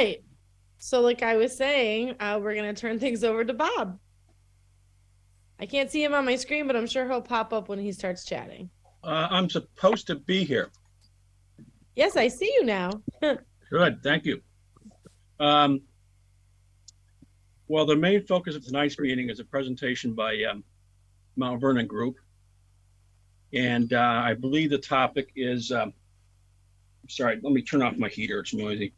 right. So like I was saying, we're going to turn things over to Bob. I can't see him on my screen, but I'm sure he'll pop up when he starts chatting. I'm supposed to be here. Yes, I see you now. Good, thank you. Well, the main focus of tonight's meeting is a presentation by Mount Vernon Group. And I believe the topic is, sorry, let me turn off my heater, it's noisy.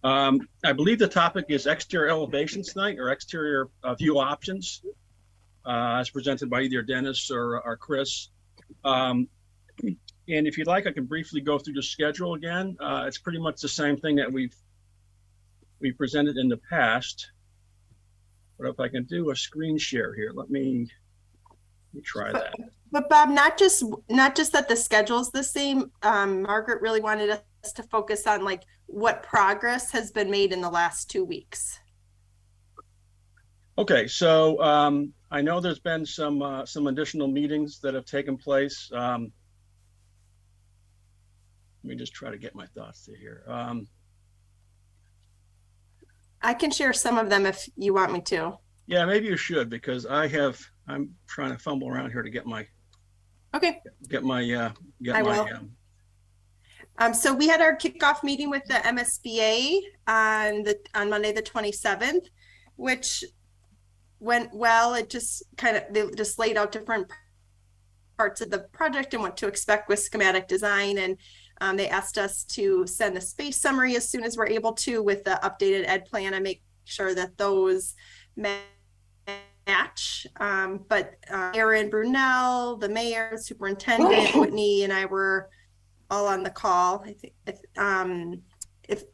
I believe the topic is exterior elevations tonight, or exterior view options, as presented by either Dennis or Chris. And if you'd like, I can briefly go through the schedule again. It's pretty much the same thing that we've presented in the past. But if I can do a screen share here, let me try that. But Bob, not just that the schedule's the same. Margaret really wanted us to focus on like what progress has been made in the last 2 weeks. Okay, so I know there's been some additional meetings that have taken place. Let me just try to get my thoughts to here. I can share some of them if you want me to. Yeah, maybe you should, because I'm trying to fumble around here to get my So we had our kickoff meeting with the MSBA on Monday the 27th, which went well. It just they just laid out different parts of the project and what to expect with schematic design, and they asked us to send a space summary as soon as we're able to with the updated ed plan and make sure that those match. But Aaron Brunel, the mayor, superintendent, Whitney, and I were all on the call. I think if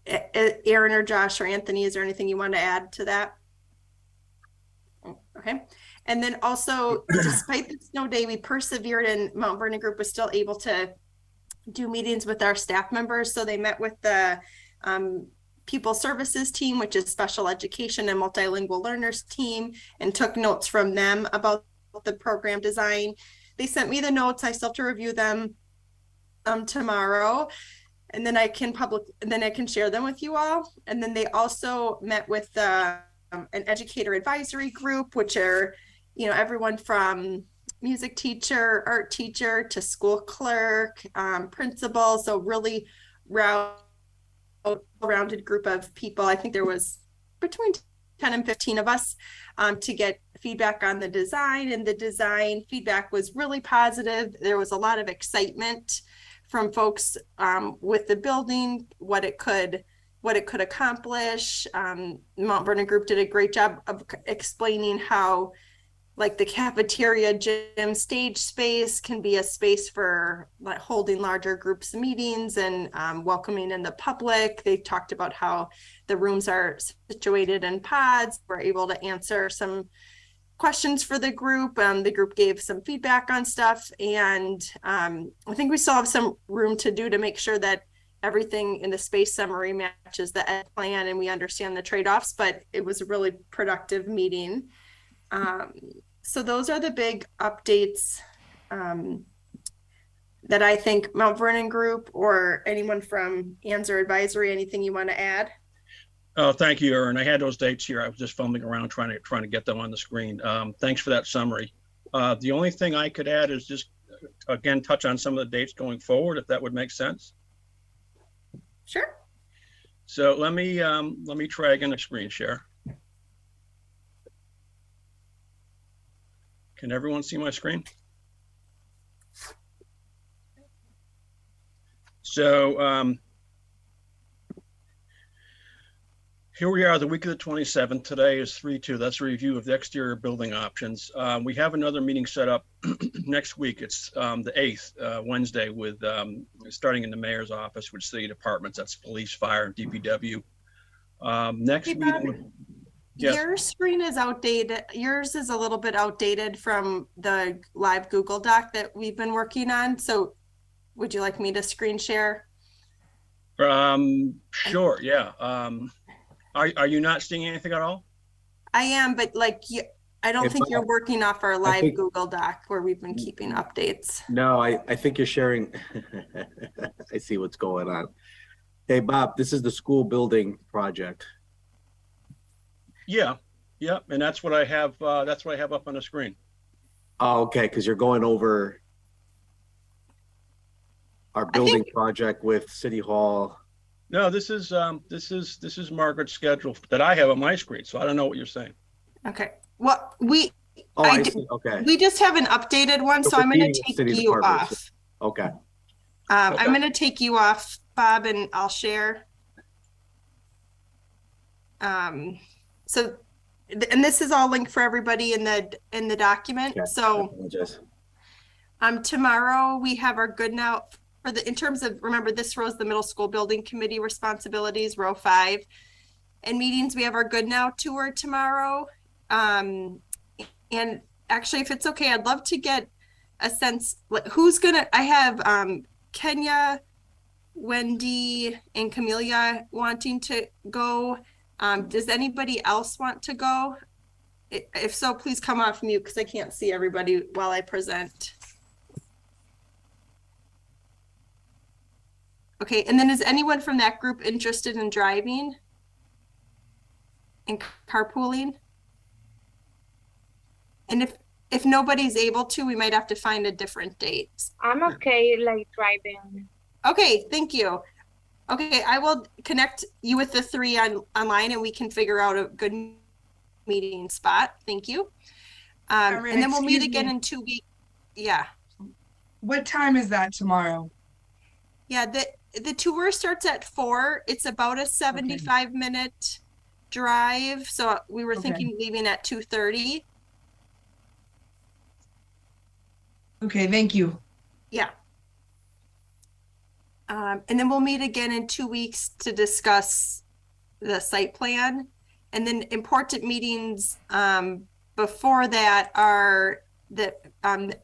Aaron or Josh or Anthony, is there anything you want to add to that? Okay. And then also, despite the snow day, we persevered, and Mount Vernon Group was still able to do meetings with our staff members. So they met with the People Services team, which is special education and multilingual learners team, and took notes from them about the program design. They sent me the notes. I still have to review them tomorrow, and then I can share them with you all. And then they also met with an educator advisory group, which are, everyone from music teacher, art teacher to school clerk, principal. So really rounded group of people. I think there was between 10 and 15 of us to get feedback on the design, and the design feedback was really positive. There was a lot of excitement from folks with the building, what it could accomplish. Mount Vernon Group did a great job of explaining how, like, the cafeteria, gym, stage space can be a space for like holding larger groups of meetings and welcoming in the public. They talked about how the rooms are situated in pods. We're able to answer some questions for the group. The group gave some feedback on stuff, and I think we still have some room to do to make sure that everything in the space summary matches the ed plan and we understand the trade-offs, but it was a really productive meeting. So those are the big updates that I think Mount Vernon Group or anyone from Anser Advisory, anything you want to add? Oh, thank you, Erin. I had those dates here. I was just fumbling around trying to get them on the screen. Thanks for that summary. The only thing I could add is just, again, touch on some of the dates going forward, if that would make sense. Sure. So let me try again a screen share. Can everyone see my screen? So here we are, the week of the 27th. Today is 3/2. That's a review of the exterior building options. We have another meeting set up next week. It's the 8th, Wednesday, with starting in the mayor's office with city departments. That's police, fire, and DPW. Next meeting. Yes. Your screen is outdated. Yours is a little bit outdated from the live Google Doc that we've been working on. So would you like me to screen share? Sure, yeah. Are you not seeing anything at all? I am, but like I don't think you're working off our live Google Doc where we've been keeping updates. No, I think you're sharing. I see what's going on. Hey, Bob, this is the school building project. Yeah, yeah, and that's what I have. That's what I have up on the screen. Oh, okay, because you're going over our building project with City Hall. No, this is Margaret's schedule that I have on my screen. So I don't know what you're saying. Okay. Well, we Oh, I see. Okay. we just have an updated one, so I'm going meeting to with take city you departments. off. Okay. Okay. I'm going to take you off, Bob, and I'll share. So, and this is all linked for everybody in the document. Okay. So, I apologize. tomorrow we have our good now for in terms of, remember, this row is the middle school building committee responsibilities, row 5. And meetings, we have our good now tour tomorrow. And actually, if it's okay, I'd love to get a sense, like, who's gonna, I have Kenya, Wendy, and Camelia wanting to go. Does anybody else want to go? If so, please come off mute because I can't see everybody while I present. Okay, and then is anyone from that group interested in driving and carpooling? And if nobody's able to, we might have to find a different date. I'm okay, like driving. Okay, thank you. Okay, I will connect you with the 3 online and we can figure out a good meeting spot. Thank you. And then we'll meet again in 2 weeks. Yeah. What time is that tomorrow? Yeah, the tour starts at 4. It's about a 75-minute drive. So we were thinking leaving at 2:30. Okay, thank you. Yeah. And then we'll meet again in 2 weeks to discuss the site plan. And then important meetings before that are the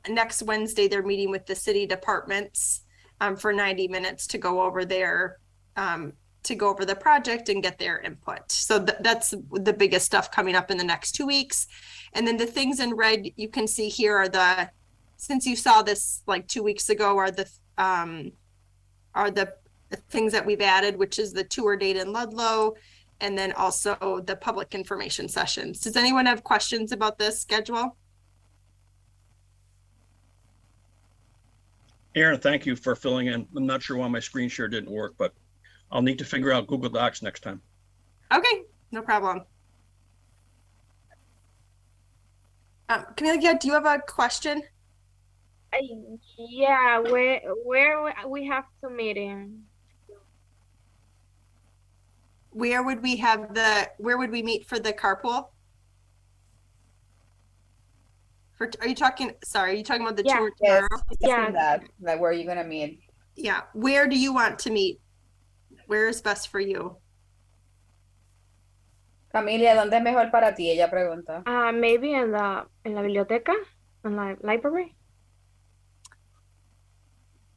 next Wednesday, they're meeting with the city departments for 90 minutes to go over their the project and get their input. So that's the biggest stuff coming up in the next 2 weeks. And then the things in red you can see here are since you saw this like 2 weeks ago, are the things that we've added, which is the tour date in Ludlow, and then also the public information sessions. Does anyone have questions about this schedule? Aaron, thank you for filling in. I'm not sure why my screen share didn't work, but I'll need to figure out Google Docs next time. Okay, no problem. Camelia, do you have a question? Yeah, where we have to meet in? Where would we meet for the carpool? Are you talking about the tour tomorrow? Yeah. Like, where are you gonna meet? Yeah. Where do you want to meet? Where is best for you? Camila, ¿dónde es mejor para ti? Ella pregunta. Maybe in la biblioteca, in the library.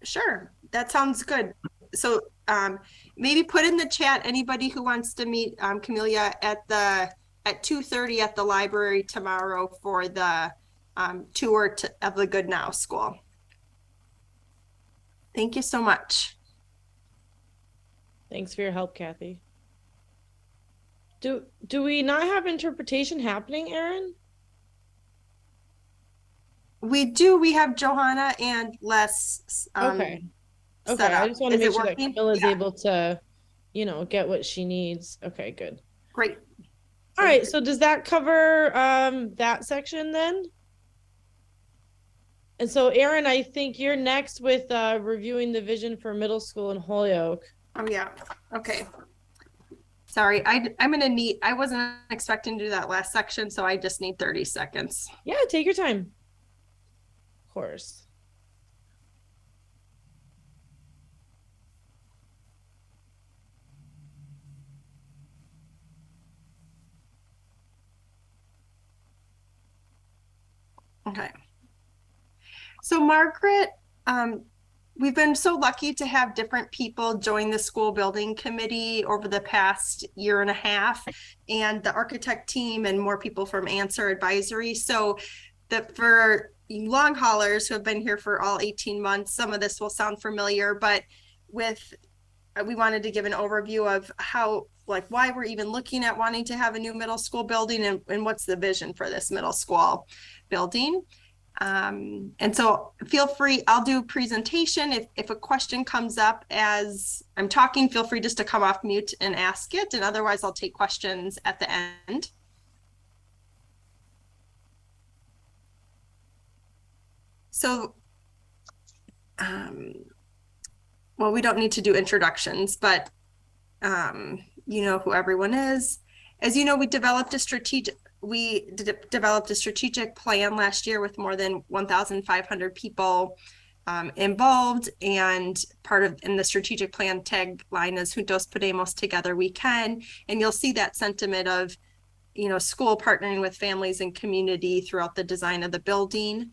Sure, that sounds good. So maybe put in the chat anybody who wants to meet Camelia at 2:30 at the library tomorrow for the tour of the Good Now School. Thank you so much. Thanks for your help, Kathy. Do we not have interpretation happening, Aaron? We do. We have Johanna and Les. Okay. I just want to make sure that Camilla is able to, get what she needs. Okay, good. Great. All right. So does that cover that section then? And so, Aaron, I think you're next with reviewing the vision for middle school in Holyoke. Oh yeah. Okay. Sorry, I wasn't expecting to do that last section, so I just need 30 seconds. Yeah, take your time. Of course. Okay. So Margaret, we've been so lucky to have different people join the school building committee over the past year and a half, and the architect team and more people from Answer Advisory. So for long haulers who have been here for all 18 months, some of this will sound familiar, but with we wanted to give an overview of how, like, why we're even looking at wanting to have a new middle school building, and what's the vision for this middle school building. And so feel free, I'll do presentation. If a question comes up as I'm talking, feel free just to come off mute and ask it. And otherwise I'll take questions at the end. So, well, we don't need to do introductions, but you know who everyone is. As you know, we developed a strategic plan last year with more than 1,500 people involved, and in the strategic plan tagline is Juntos Podemos, together we can. And you'll see that sentiment of, you know, school partnering with families and community throughout the design of the building.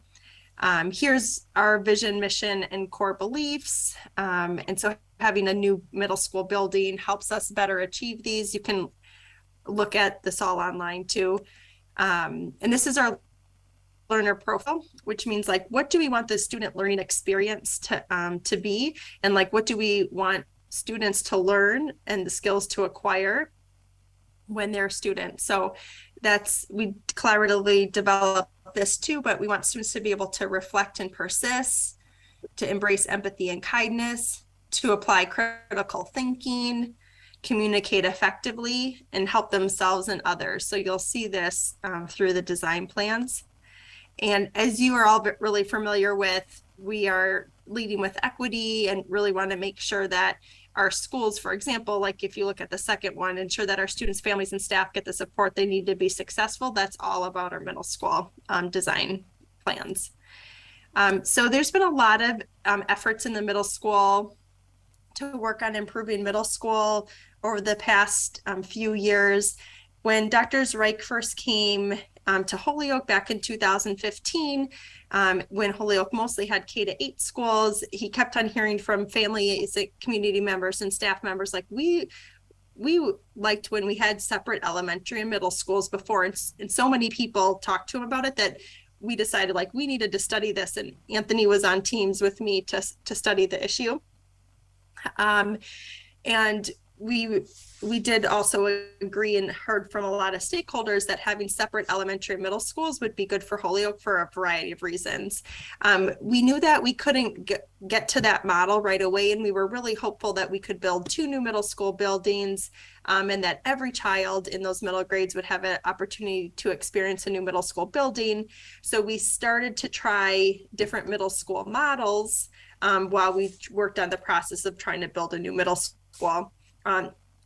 Here's our vision, mission, and core beliefs. And so having a new middle school building helps us better achieve these. You can look at this all online too. And this is our learner profile, which means, like, what do we want the student learning experience to be? And, like, what do we want students to learn and the skills to acquire when they're students? So we collaboratively develop this too, but we want students to be able to reflect and persist, to embrace empathy and kindness, to apply critical thinking, communicate effectively, and help themselves and others. So you'll see this through the design plans. And as you are all really familiar with, we are leading with equity and really want to make sure that our schools, for example, like if you look at the second one, ensure that our students, families, and staff get the support they need to be successful. That's all about our middle school design plans. So there's been a lot of efforts in the middle school to work on improving middle school over the past few years. When Dr. Reich first came to Holyoke back in 2015, when Holyoke mostly had K-8 schools, he kept on hearing from families, community members, and staff members, like, we liked when we had separate elementary and middle schools before, and so many people talked to him about it that we decided, like, we needed to study this, and Anthony was on teams with me to study the issue. And we did also agree and heard from a lot of stakeholders that having separate elementary and middle schools would be good for Holyoke for a variety of reasons. We knew that we couldn't get to that model right away, and we were really hopeful that we could build 2 new middle school buildings, and that every child in those middle grades would have an opportunity to experience a new middle school building. So we started to try different middle school models while we worked on the process of trying to build a new middle school.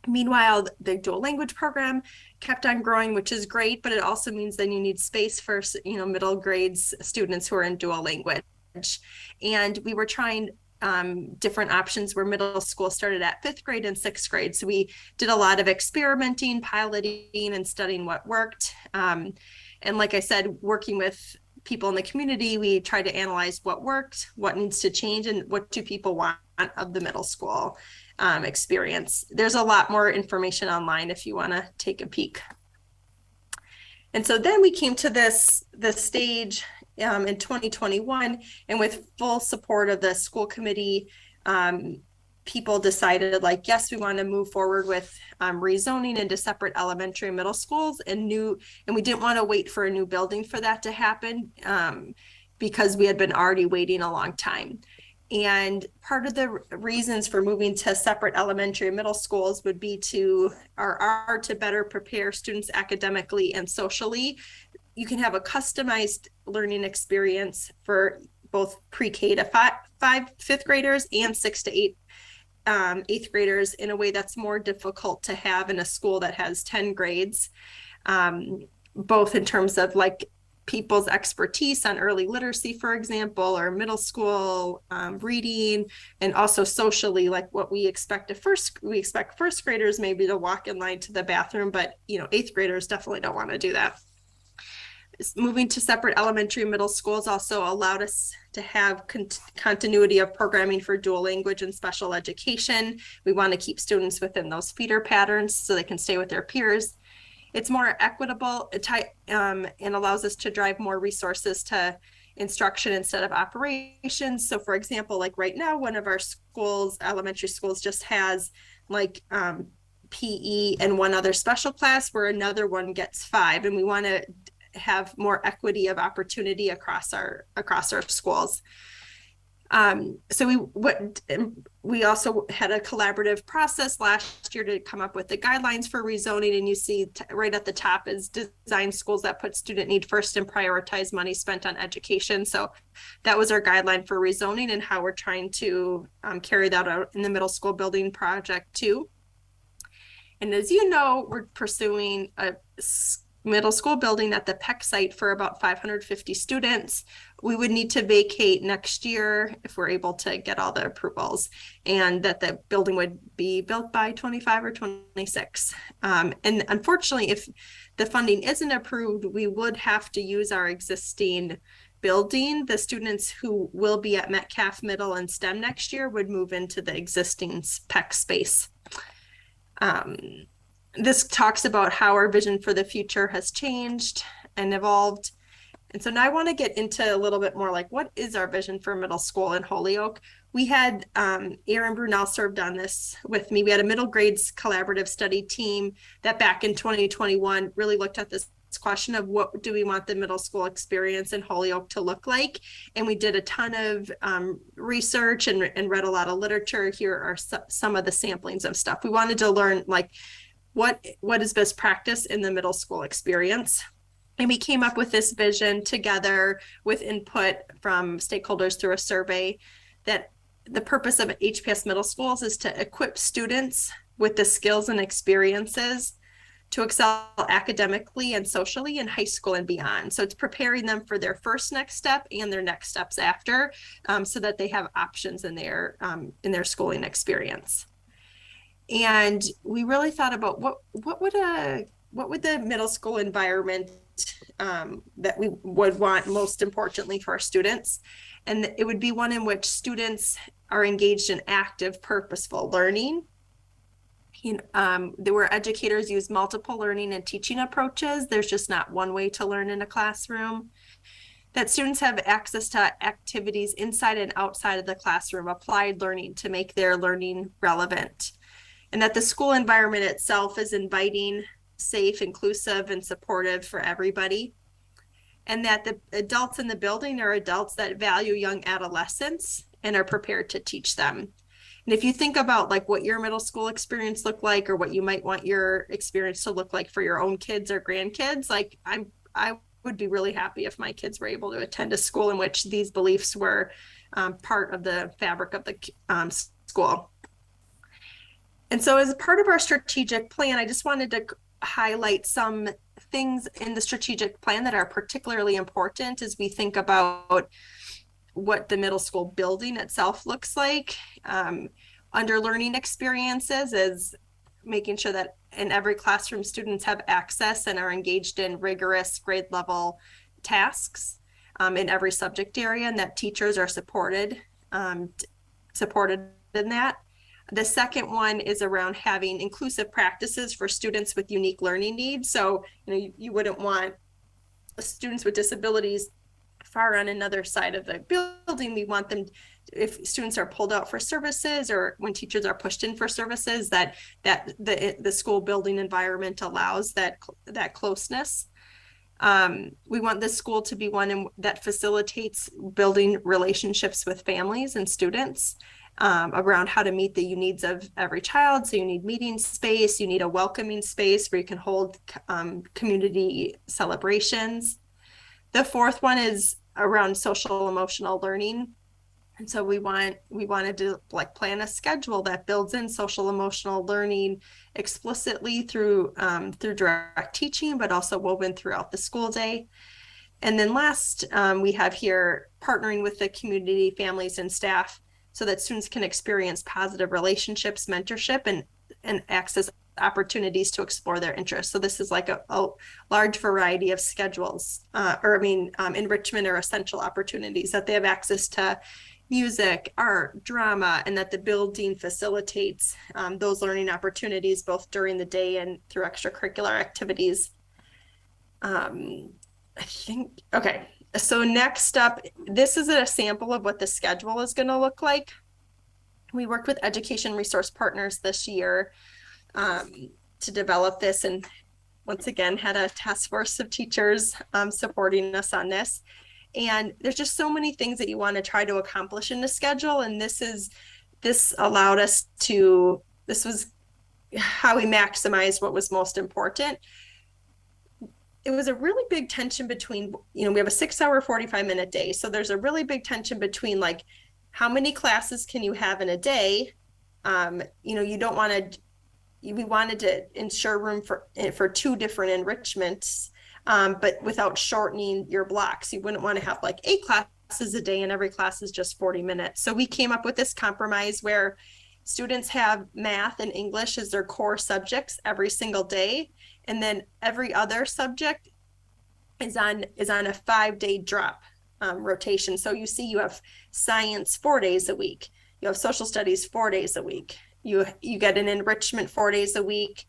Meanwhile, the dual language program kept on growing, which is great, but it also means then you need space for, you know, middle grades students who are in dual language. And we were trying different options where middle school started at 5th grade and 6th grade. So we did a lot of experimenting, piloting, and studying what worked. And like I said, working with people in the community, we tried to analyze what worked, what needs to change, and what do people want of the middle school experience. There's a lot more information online if you want to take a peek. And so then we came to this stage in 2021, and with full support of the school committee, people decided, like, yes, we want to move forward with rezoning into separate elementary and middle schools, and we didn't want to wait for a new building for that to happen because we had been already waiting a long time. And part of the reasons for moving to separate elementary and middle schools would be to better prepare students academically and socially. You can have a customized learning experience for both pre-K to 5th graders and 6th to 8th graders in a way that's more difficult to have in a school that has 10 grades, both in terms of, like, people's expertise on early literacy, for example, or middle school reading, and also socially, like what we expect we expect 1st graders maybe to walk in line to the bathroom, but, you know, 8th graders definitely don't want to do that. Moving to separate elementary and middle schools also allowed us to have continuity of programming for dual language and special education. We want to keep students within those feeder patterns so they can stay with their peers. It's more equitable and allows us to drive more resources to instruction instead of operations. So for example, like right now, one of our schools, elementary schools, just has like PE and one other special class, where another one gets 5, and we want to have more equity of opportunity across our schools. So we also had a collaborative process last year to come up with the guidelines for rezoning, and you see right at the top is design schools that put student need first and prioritize money spent on education. So that was our guideline for rezoning and how we're trying to carry that out in the middle school building project too. And as you know, we're pursuing a middle school building at the PEC site for about 550 students. We would need to vacate next year if we're able to get all the approvals, and that the building would be built by 25 or 26. And unfortunately, if the funding isn't approved, we would have to use our existing building. The students who will be at Metcalf Middle and STEM next year would move into the existing PEC space. This talks about how our vision for the future has changed and evolved. And so now I want to get into a little bit more like, what is our vision for middle school in Holyoke? We had Aaron Brunel served on this with me. We had a middle grades collaborative study team that back in 2021 really looked at this question of what do we want the middle school experience in Holyoke to look like. And we did a ton of research and read a lot of literature. Here are some of the samplings of stuff. We wanted to learn like, what is best practice in the middle school experience? And we came up with this vision together with input from stakeholders through a survey, that the purpose of HPS middle schools is to equip students with the skills and experiences to excel academically and socially in high school and beyond. So it's preparing them for their first next step and their next steps after, so that they have options in their schooling experience. And we really thought about what would the middle school environment that we would want most importantly for our students. And it would be one in which students are engaged in active, purposeful learning. Where educators use multiple learning and teaching approaches. There's just not one way to learn in a classroom. That students have access to activities inside and outside of the classroom, applied learning to make their learning relevant. And that the school environment itself is inviting, safe, inclusive, and supportive for everybody. And that the adults in the building are adults that value young adolescents and are prepared to teach them. And if you think about like what your middle school experience looked like, or what you might want your experience to look like for your own kids or grandkids, like I would be really happy if my kids were able to attend a school in which these beliefs were part of the fabric of the school. And so as a part of our strategic plan, I just wanted to highlight some things in the strategic plan that are particularly important as we think about what the middle school building itself looks like. Under learning experiences is making sure that in every classroom students have access and are engaged in rigorous grade level tasks in every subject area, and that teachers are supported in that. The second one is around having inclusive practices for students with unique learning needs. So, you wouldn't want students with disabilities far on another side of the building. We want them, if students are pulled out for services or when teachers are pushed in for services, that the school building environment allows that closeness. We want this school to be one that facilitates building relationships with families and students. Around how to meet the needs of every child. So you need meeting space, you need a welcoming space where you can hold community celebrations. The fourth one is around social emotional learning. And so we wanted to like plan a schedule that builds in social emotional learning explicitly through direct teaching, but also woven throughout the school day. And then last, we have here partnering with the community, families, and staff so that students can experience positive relationships, mentorship, and access opportunities to explore their interests. So this is like a large variety of schedules, enrichment or essential opportunities, that they have access to music, art, drama, and that the building facilitates those learning opportunities both during the day and through extracurricular activities. So next up, this is a sample of what the schedule is going to look like. We worked with education resource partners this year to develop this, and once again had a task force of teachers supporting us on this. And there's just so many things that you want to try to accomplish in the schedule, and this allowed us to, this was how we maximized what was most important. It was a really big tension between, we have a 6-hour, 45-minute day. So there's a really big tension between like, how many classes can you have in a day? You don't want to, we wanted to ensure room for 2 different enrichments, but without shortening your blocks. You wouldn't want to have like 8 classes a day and every class is just 40 minutes. So we came up with this compromise where students have math and English as their core subjects every single day. And then every other subject is on a 5-day drop rotation. So you see, you have science 4 days a week. You have social studies 4 days a week. You get an enrichment 4 days a week,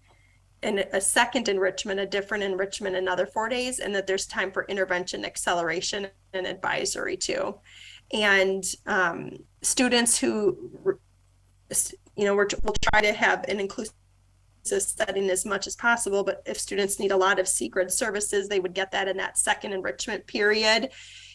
and a second enrichment, a different enrichment, another 4 days, and that there's time for intervention, acceleration, and advisory too. And students who, we'll try to have an inclusive setting as much as possible, but if students need a lot of secret services, they would get that in that second enrichment period.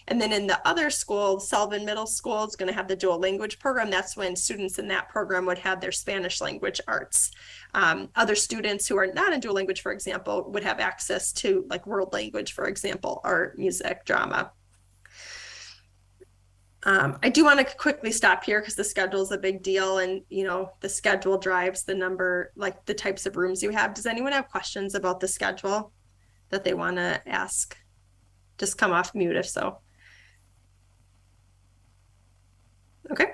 And then in the other school, Sullivan Middle School is going to have the dual language program. That's when students in that program would have their Spanish language arts. Other students who are not in dual language, for example, would have access to like world language, for example, art, music, drama. I do want to quickly stop here because the schedule is a big deal, and the schedule drives the number, like the types of rooms you have. Does anyone have questions about the schedule that they want to ask? Just come off mute if so. Okay.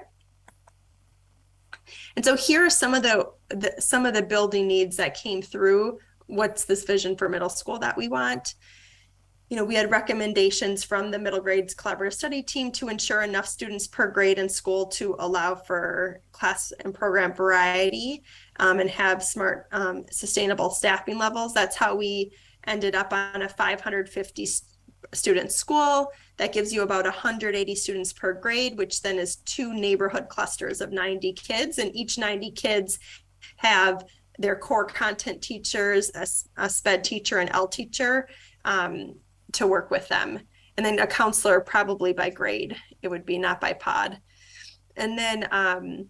And so here are some of the building needs that came through. What's this vision for middle school that we want? We had recommendations from the middle grades collaborative study team to ensure enough students per grade in school to allow for class and program variety, and have smart, sustainable staffing levels. That's how we ended up on a 550 student school. That gives you about 180 students per grade, which then is 2 neighborhood clusters of 90 kids, and each 90 kids have their core content teachers, a SPED teacher, an L teacher, to work with them. And then a counselor, probably by grade, it would be, not by pod. And then,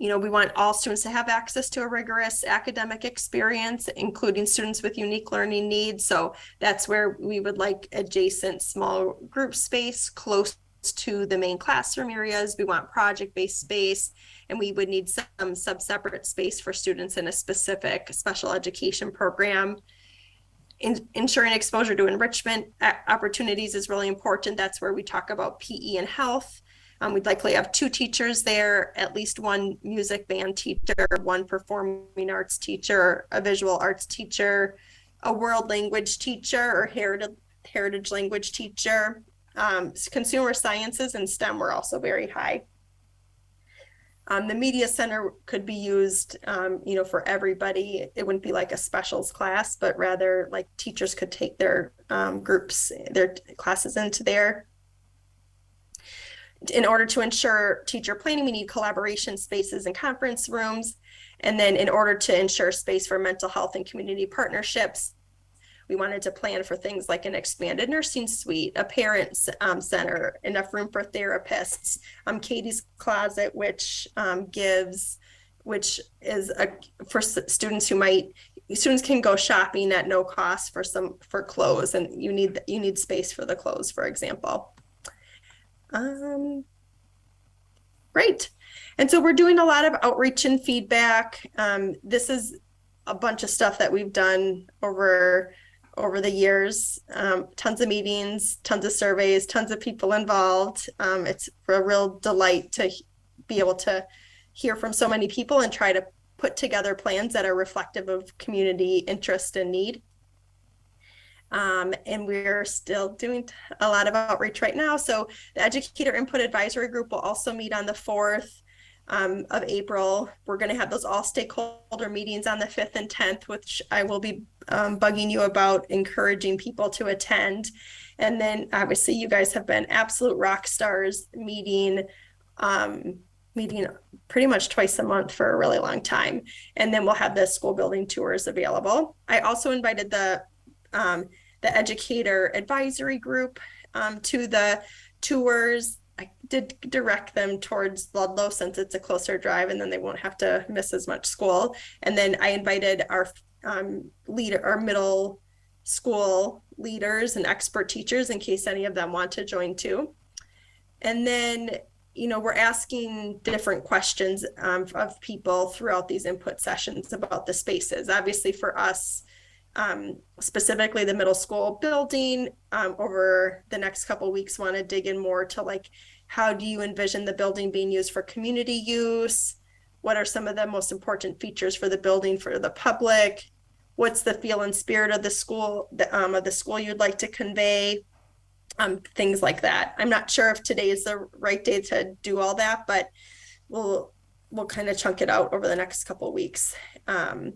we want all students to have access to a rigorous academic experience, including students with unique learning needs. So that's where we would like adjacent small group space close to the main classroom areas. We want project-based space, and we would need some sub-separate space for students in a specific special education program. Ensuring exposure to enrichment opportunities is really important. That's where we talk about PE and health. We'd likely have 2 teachers there, at least 1 music band teacher, 1 performing arts teacher, a visual arts teacher, a world language teacher or heritage language teacher. Consumer sciences and STEM were also very high. The media center could be used, for everybody. It wouldn't be like a specials class, but rather like teachers could take their groups, their classes into there. In order to ensure teacher planning, we need collaboration spaces and conference rooms. And then in order to ensure space for mental health and community partnerships, we wanted to plan for things like an expanded nursing suite, a parents center, enough room for therapists, Katie's Closet, which is for students students can go shopping at no cost for clothes, and you need space for the clothes, for example. Great. And so we're doing a lot of outreach and feedback. This is a bunch of stuff that we've done over the years, tons of meetings, tons of surveys, tons of people involved. It's a real delight to be able to hear from so many people and try to put together plans that are reflective of community interest and need. And we're still doing a lot of outreach right now. So the Educator Input Advisory Group will also meet on the 4th. of April. We're going to have those all stakeholder meetings on the 5th and 10th, which I will be bugging you about, encouraging people to attend. And then obviously you guys have been absolute rock stars, meeting pretty much twice a month for a really long time. And then we'll have the school building tours available. I also invited the educator advisory group to the tours. I did direct them towards Ludlow since it's a closer drive, and then they won't have to miss as much school. And then I invited our our middle school leaders and expert teachers in case any of them want to join too. And then, you know, we're asking different questions of people throughout these input sessions about the spaces. Obviously for us, specifically the middle school building, over the next couple of weeks, want to dig in more to like, how do you envision the building being used for community use? What are some of the most important features for the building for the public? What's the feel and spirit of the school, you'd like to convey? Things like that. I'm not sure if today is the right day to do all that, but we'll kind of chunk it out over the next couple of weeks. And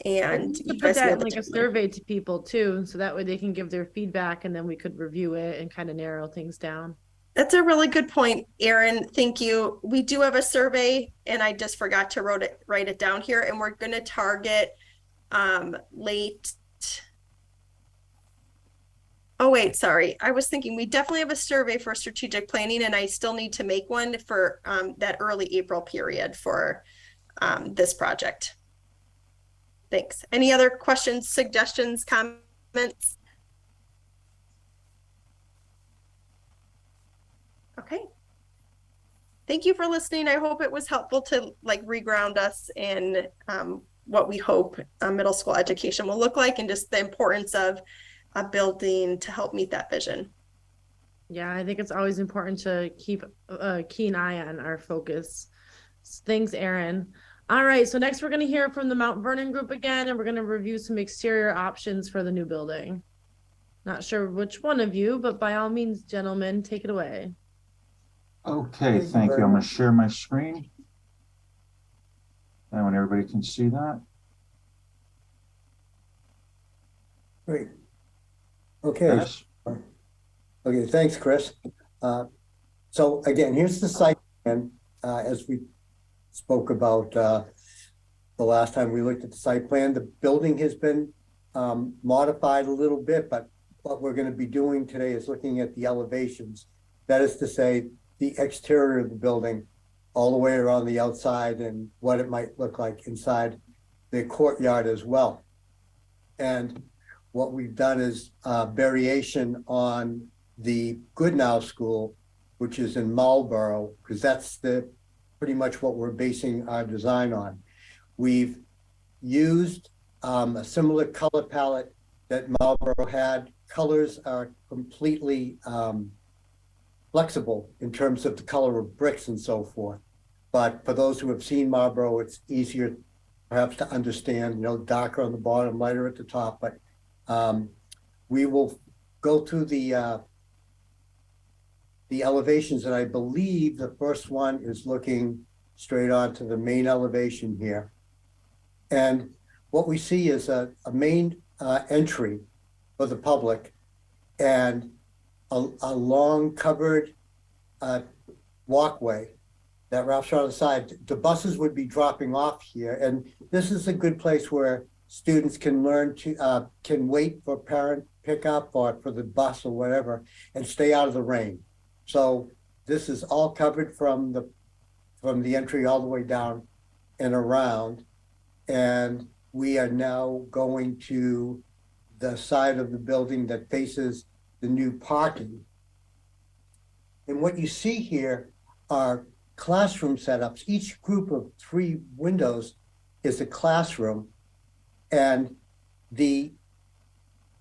you could put that in like a survey to people too, so that way they can give their feedback and then we could review it and kind of narrow things down. That's a really good point, Erin. Thank you. We do have a survey, and I just forgot to write it down here, and we're going to target late. Oh, wait, sorry. I was thinking we definitely have a survey for strategic planning, and I still need to make one for that early April period for this project. Thanks. Any other questions, suggestions, comments? Okay. Thank you for listening. I hope it was helpful to like reground us in what we hope middle school education will look like and just the importance of a building to help meet that vision. Yeah, I think it's always important to keep a keen eye on our focus. Thanks, Erin. All right, so next we're going to hear from the Mount Vernon group again, and we're going to review some exterior options for the new building. Not sure which one of you, but by all means, gentlemen, take it away. Okay, thank you. I'm going to share my screen. And when everybody can see that. Great. Okay. Yes. Okay, thanks, Chris. So again, here's the site plan as we spoke about the last time we looked at the site plan. The building has been modified a little bit, but what we're going to be doing today is looking at the elevations. That is to say, the exterior of the building all the way around the outside and what it might look like inside the courtyard as well. And what we've done is variation on the Goodnow School, which is in Marlborough, because that's pretty much what we're basing our design on. We've used a similar color palette that Marlborough had. Colors are completely flexible in terms of the color of bricks and so forth. But for those who have seen Marlborough, it's easier perhaps to understand, you know, darker on the bottom, lighter at the top. But we will go through the elevations, and I believe the first one is looking straight onto the main elevation here. And what we see is a main entry for the public and a long covered walkway that wraps around the side. The buses would be dropping off here, and this is a good place where students can learn to can wait for parent pickup or for the bus or whatever and stay out of the rain. So this is all covered from the entry all the way down and around. And we are now going to the side of the building that faces the new parking. And what you see here are classroom setups. Each group of 3 windows is a classroom. And the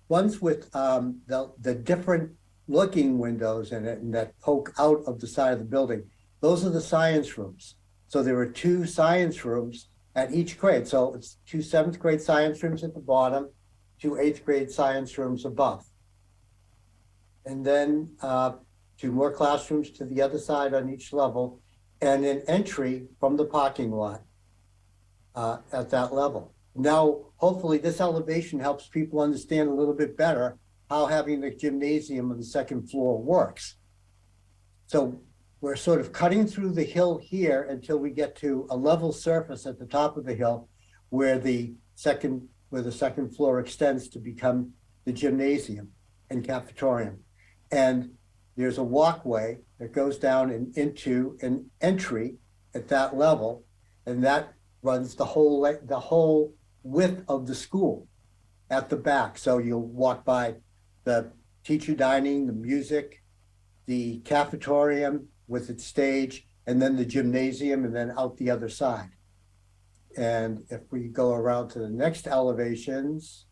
ones with the different looking windows in it and that poke out of the side of the building, those are the science rooms. So there are 2 science rooms at each grade. So it's 2 7th grade science rooms at the bottom, 2 8th grade science rooms above. And then 2 more classrooms to the other side on each level. and an entry from the parking lot at that level. Now, hopefully this elevation helps people understand a little bit better how having the gymnasium on the second floor works. So we're sort of cutting through the hill here until we get to a level surface at the top of the hill where the second floor extends to become the gymnasium and cafetorium. And there's a walkway that goes down and into an entry at that level, and that runs the whole width of the school at the back. So you'll walk by the teacher dining, the music, the cafetorium with its stage, and then the gymnasium, and then out the other side. And if we go around to the next elevations,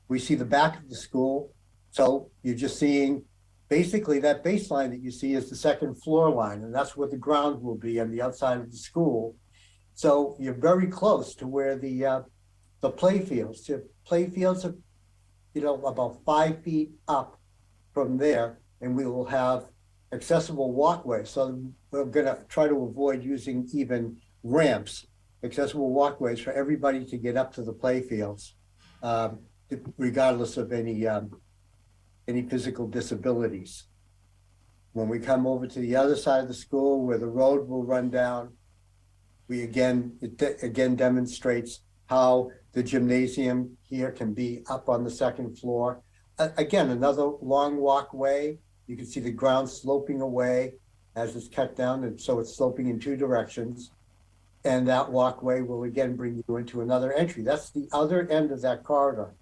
we see the back of the school. So you're just seeing basically that baseline that you see is the second floor line, and that's where the ground will be on the outside of the school. So you're very close to where the playfields. The playfields are, about 5 feet up from there, and we will have accessible walkways. So we're going to try to avoid using even ramps, accessible walkways for everybody to get up to the playfields, regardless of any physical disabilities. When we come over to the other side of the school where the road will run down, it again demonstrates how the gymnasium here can be up on the second floor. Again, another long walkway. You can see the ground sloping away as it's cut down, and so it's sloping in two directions. And that walkway will again bring you into another entry. That's the other end of that corridor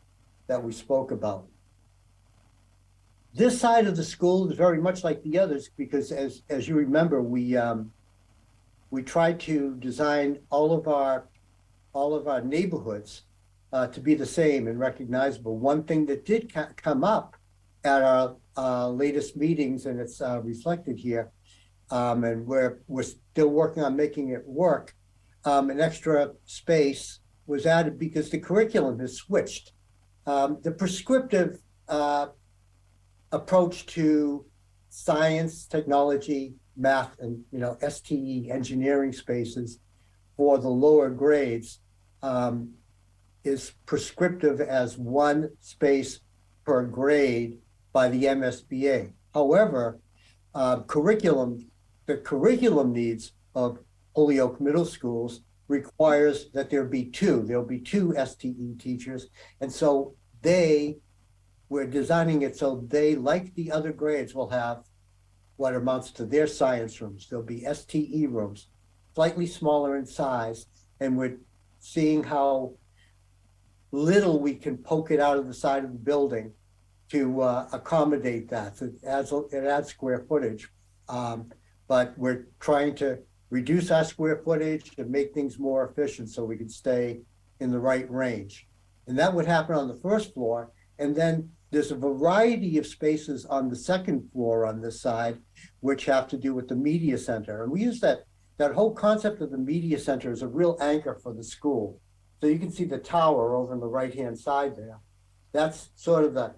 that we spoke about. This side of the school is very much like the others because, as you remember, we tried to design all of our neighborhoods to be the same and recognizable. One thing that did come up at our latest meetings, and it's reflected here, and we're still working on making it work. An extra space was added because the curriculum has switched. The prescriptive approach to science, technology, math, and STE engineering spaces for the lower grades is prescriptive as one space per grade by the MSBA. However, the curriculum needs of Holyoke Middle Schools requires that there'll be two STE teachers, and so we're designing it so they, like the other grades, will have what amounts to their science rooms. There'll be STE rooms, slightly smaller in size, and we're seeing how little we can poke it out of the side of the building to accommodate that. So it adds square footage, but we're trying to reduce our square footage and make things more efficient so we can stay in the right range. And that would happen on the first floor. And then there's a variety of spaces on the second floor on this side, which have to do with the media center. And we use that whole concept of the media center as a real anchor for the school. So you can see the tower over on the right-hand side there. That's sort of the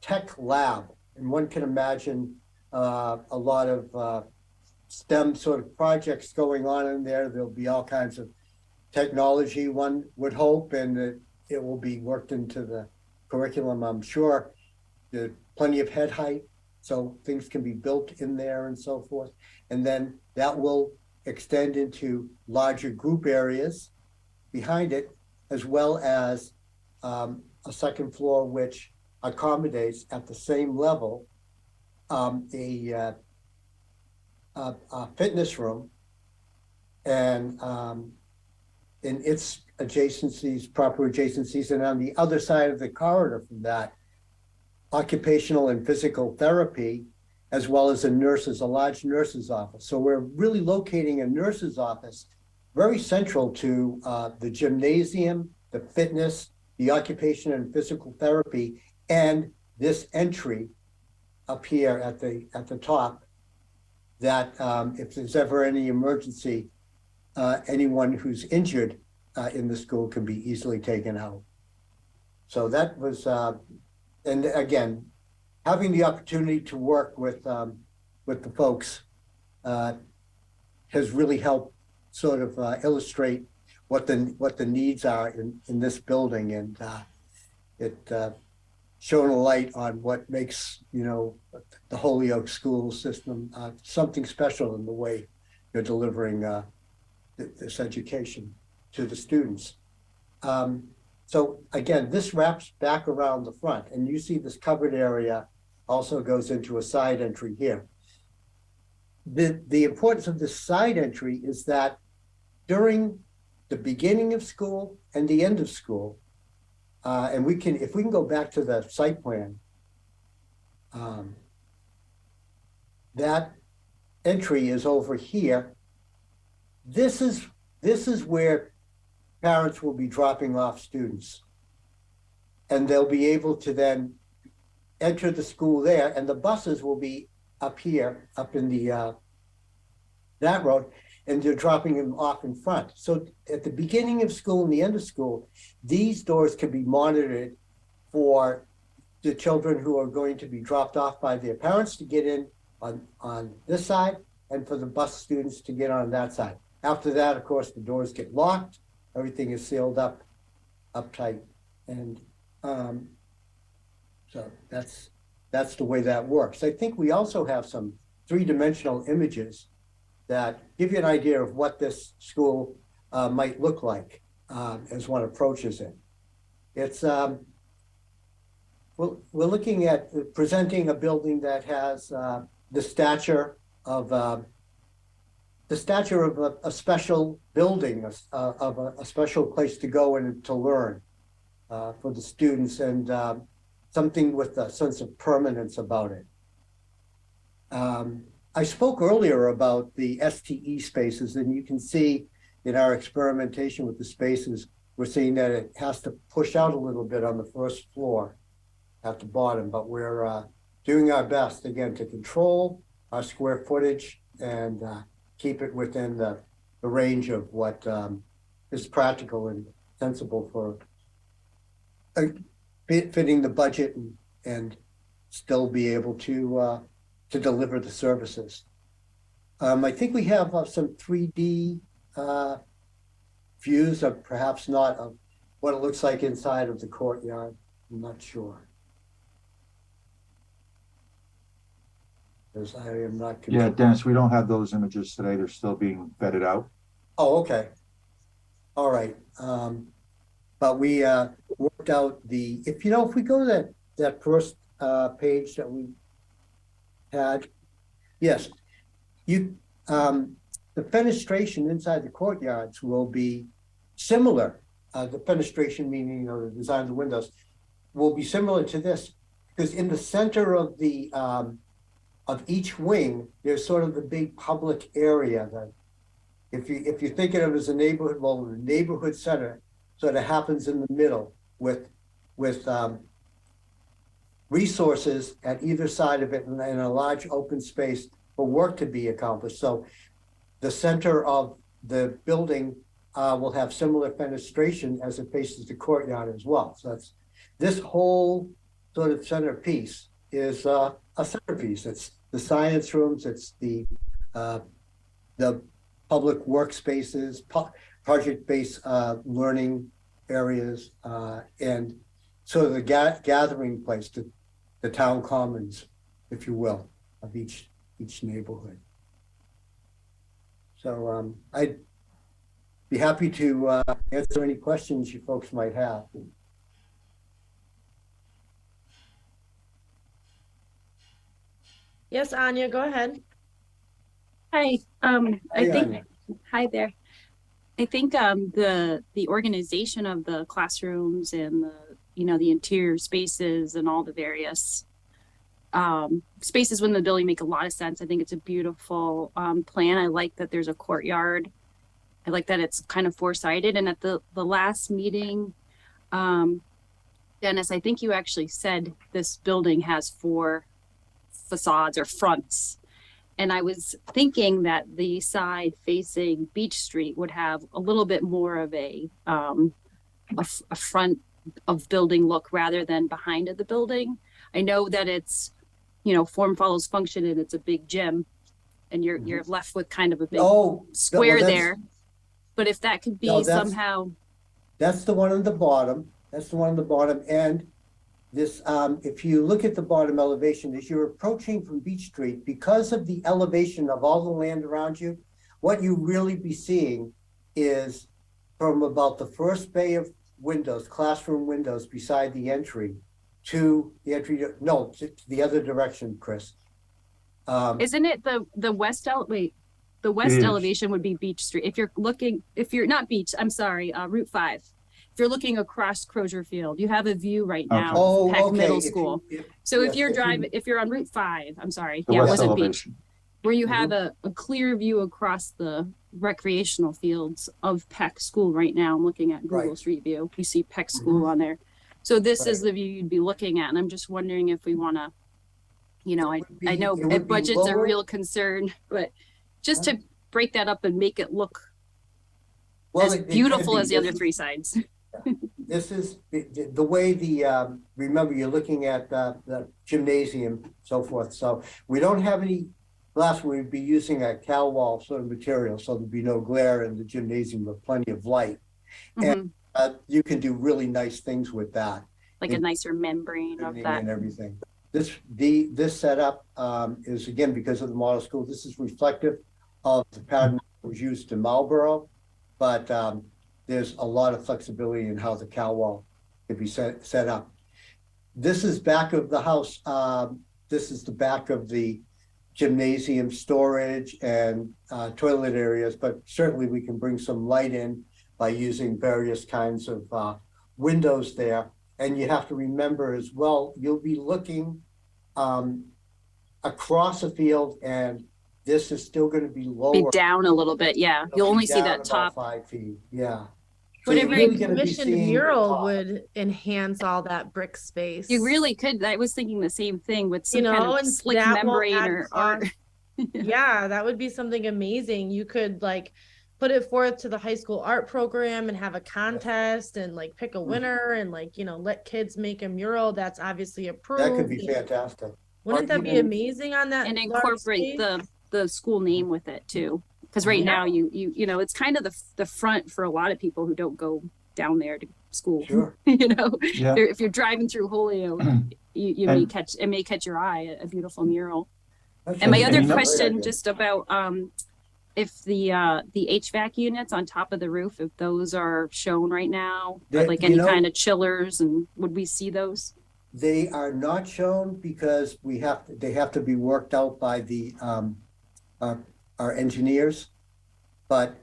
tech lab. And one can imagine a lot of STEM sort of projects going on in there. There'll be all kinds of technology, one would hope, and it will be worked into the curriculum, I'm sure. There's plenty of head height, so things can be built in there and so forth. And then that will extend into larger group areas behind it, as well as a second floor which accommodates at the same level a fitness room and in its proper adjacencies, and on the other side of the corridor from that, occupational and physical therapy, as well as a large nurse's office. So we're really locating a nurse's office very central to the gymnasium, the fitness, the occupation and physical therapy, and this entry up here at the top, that if there's ever any emergency, anyone who's injured in the school can be easily taken out. So that was, and again, having the opportunity to work with the folks uh, has really helped sort of illustrate what the needs are in this building, and it shone a light on what makes, you know, the Holyoke school system something special in the way you're delivering this education to the students. So again, this wraps back around the front, and you see this covered area also goes into a side entry here. The importance of this side entry is that during the beginning of school and the end of school, and if we can go back to the site plan, that entry is over here. This is where parents will be dropping off students, and they'll be able to then enter the school there, and the buses will be up here, up in the that road, and they're dropping them off in front. So at the beginning of school and the end of school, these doors can be monitored for the children who are going to be dropped off by their parents to get in on this side, and for the bus students to get on that side. After that, of course, the doors get locked, everything is sealed up tight, and so that's the way that works. I think we also have some three-dimensional images that give you an idea of what this school might look like as one approaches it. It's we're looking at presenting a building that has the stature of a special building, of a special place to go and to learn for the students, and something with a sense of permanence about it. I spoke earlier about the STE spaces, and you can see in our experimentation with the spaces, we're seeing that it has to push out a little bit on the first floor at the bottom, but we're doing our best, again, to control our square footage and keep it within the range of what is practical and sensible for fitting the budget and still be able to deliver the services. I think we have some 3D views of, perhaps not, of what it looks like inside of the courtyard. I'm not sure. Because I am not. Yeah, Dennis, we don't have those images today. They're still being vetted out. Oh, okay. All right. But we worked out if we go to that first page that we had, yes, the fenestration inside the courtyards will be similar. The fenestration, meaning, the design of the windows, will be similar to this, because in the center of the of each wing, there's sort of the big public area that, if you think of it as a neighborhood, well, the neighborhood center sort of happens in the middle with resources at either side of it, and a large open space for work to be accomplished. So the center of the building will have similar fenestration as it faces the courtyard as well. So this whole sort of centerpiece is a centerpiece. It's the science rooms, it's the public workspaces, project-based learning areas, and sort of the gathering place, the town commons, if you will, of each neighborhood. So I'd be happy to answer any questions you folks might have. Yes, Anya, go ahead. Hi, Hey, Anya. hi there. I think the organization of the classrooms and the interior spaces and all the various spaces within the building make a lot of sense. I think it's a beautiful plan. I like that there's a courtyard. I like that it's kind of four-sided. And at the last meeting, Dennis, I think you actually said this building has 4 facades or fronts. And I was thinking that the side facing Beach Street would have a little bit more of a front of building look rather than behind of the building. I know that it's, form follows function and it's a big gym, and you're left with kind of a big Oh, square that's- there. But if that could be No, that's- somehow, That's the one on the bottom. That's the one on the bottom. And this, if you look at the bottom elevation, as you're approaching from Beach Street, because of the elevation of all the land around you, what you really be seeing is from about the first bay of windows, classroom windows beside the entry to the entry, no, to the other direction, Chris. isn't it the west is. elevation would be Beach Street. If you're not Beach, I'm sorry, Route 5. If you're looking across Crozier Field, you have a view right now Oh, of Peck okay. Middle If you- School. if- So yes, if you're if you- driving, if you're on Route 5, I'm sorry, The yeah, it west wasn't Beach, elevation. where you have a clear view across the recreational fields of Peck School right now. I'm looking at Google Right. Street View. You see Peck School on there. So this is Right. the view you'd be looking at, and I'm just wondering if we want to, I would be- know it would be budget's a lower. real concern, but just to break that up and make it look Well, as it could beautiful be. as the other three sides. This is the way remember, you're looking at the gymnasium, so forth. So we don't have any glass. We'd be using a cow wall sort of material, so there'd be no glare in the gymnasium with plenty of light. Mhm. You can do really nice things with that. Like a nicer membrane of Everything that. and everything. This setup is, again, because of the model school, this is reflective of the pattern that was used in Marlboro, but there's a lot of flexibility in how the cow wall could be set up. This is back of the house. This is the back of the gymnasium storage and toilet areas, but certainly we can bring some light in by using various kinds of windows there. And you have to remember as well, you'll be looking across a field, and this is still going to be Be lower. down a little bit, yeah. It'll You'll be only see down that about top. 5 feet, yeah. But you're every really gonna be commissioned seeing the mural top. would enhance all that brick space. You really could. I was thinking the same thing with some You kind know, of and slick that won't membrane add or art. cost. Yeah, that would be something amazing. You could like put it forth to the high school art program and have a contest and like pick a winner and like, let kids make a mural that's obviously approved. That could be fantastic. Wouldn't Or that be even- amazing on that? And large incorporate space? the school name with it too. Because right Yeah. now it's kind of the front for a lot of people who don't go down there to school. Sure. Yeah. If you're driving through Holyoke, you may And- catch your eye, a beautiful mural. That's And my a other you know- great question idea. just about if the HVAC units on top of the roof, if those are shown right now, or like any kind of chillers, and would we see those? They are not shown because they have to be worked out by our engineers. But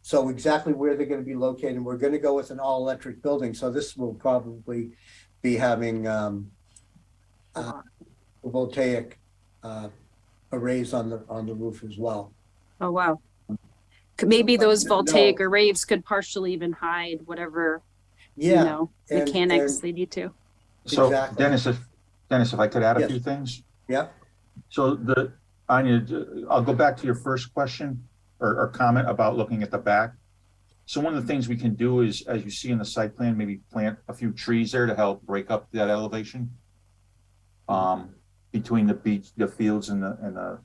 so exactly where they're going to be located, we're going to go with an all-electric building. So this will probably be having voltaic arrays on the roof as well. Oh, wow. Maybe those No. voltaic arrays could partially even hide whatever, Yeah. and- mechanics and- they need to. So Exactly. Dennis, if I could add a Yes. few things. Yeah. So Anya, I'll go back to your first question or comment about looking at the back. So one of the things we can do is, as you see in the site plan, maybe plant a few trees there to help break up that elevation. Between the beach, the fields and the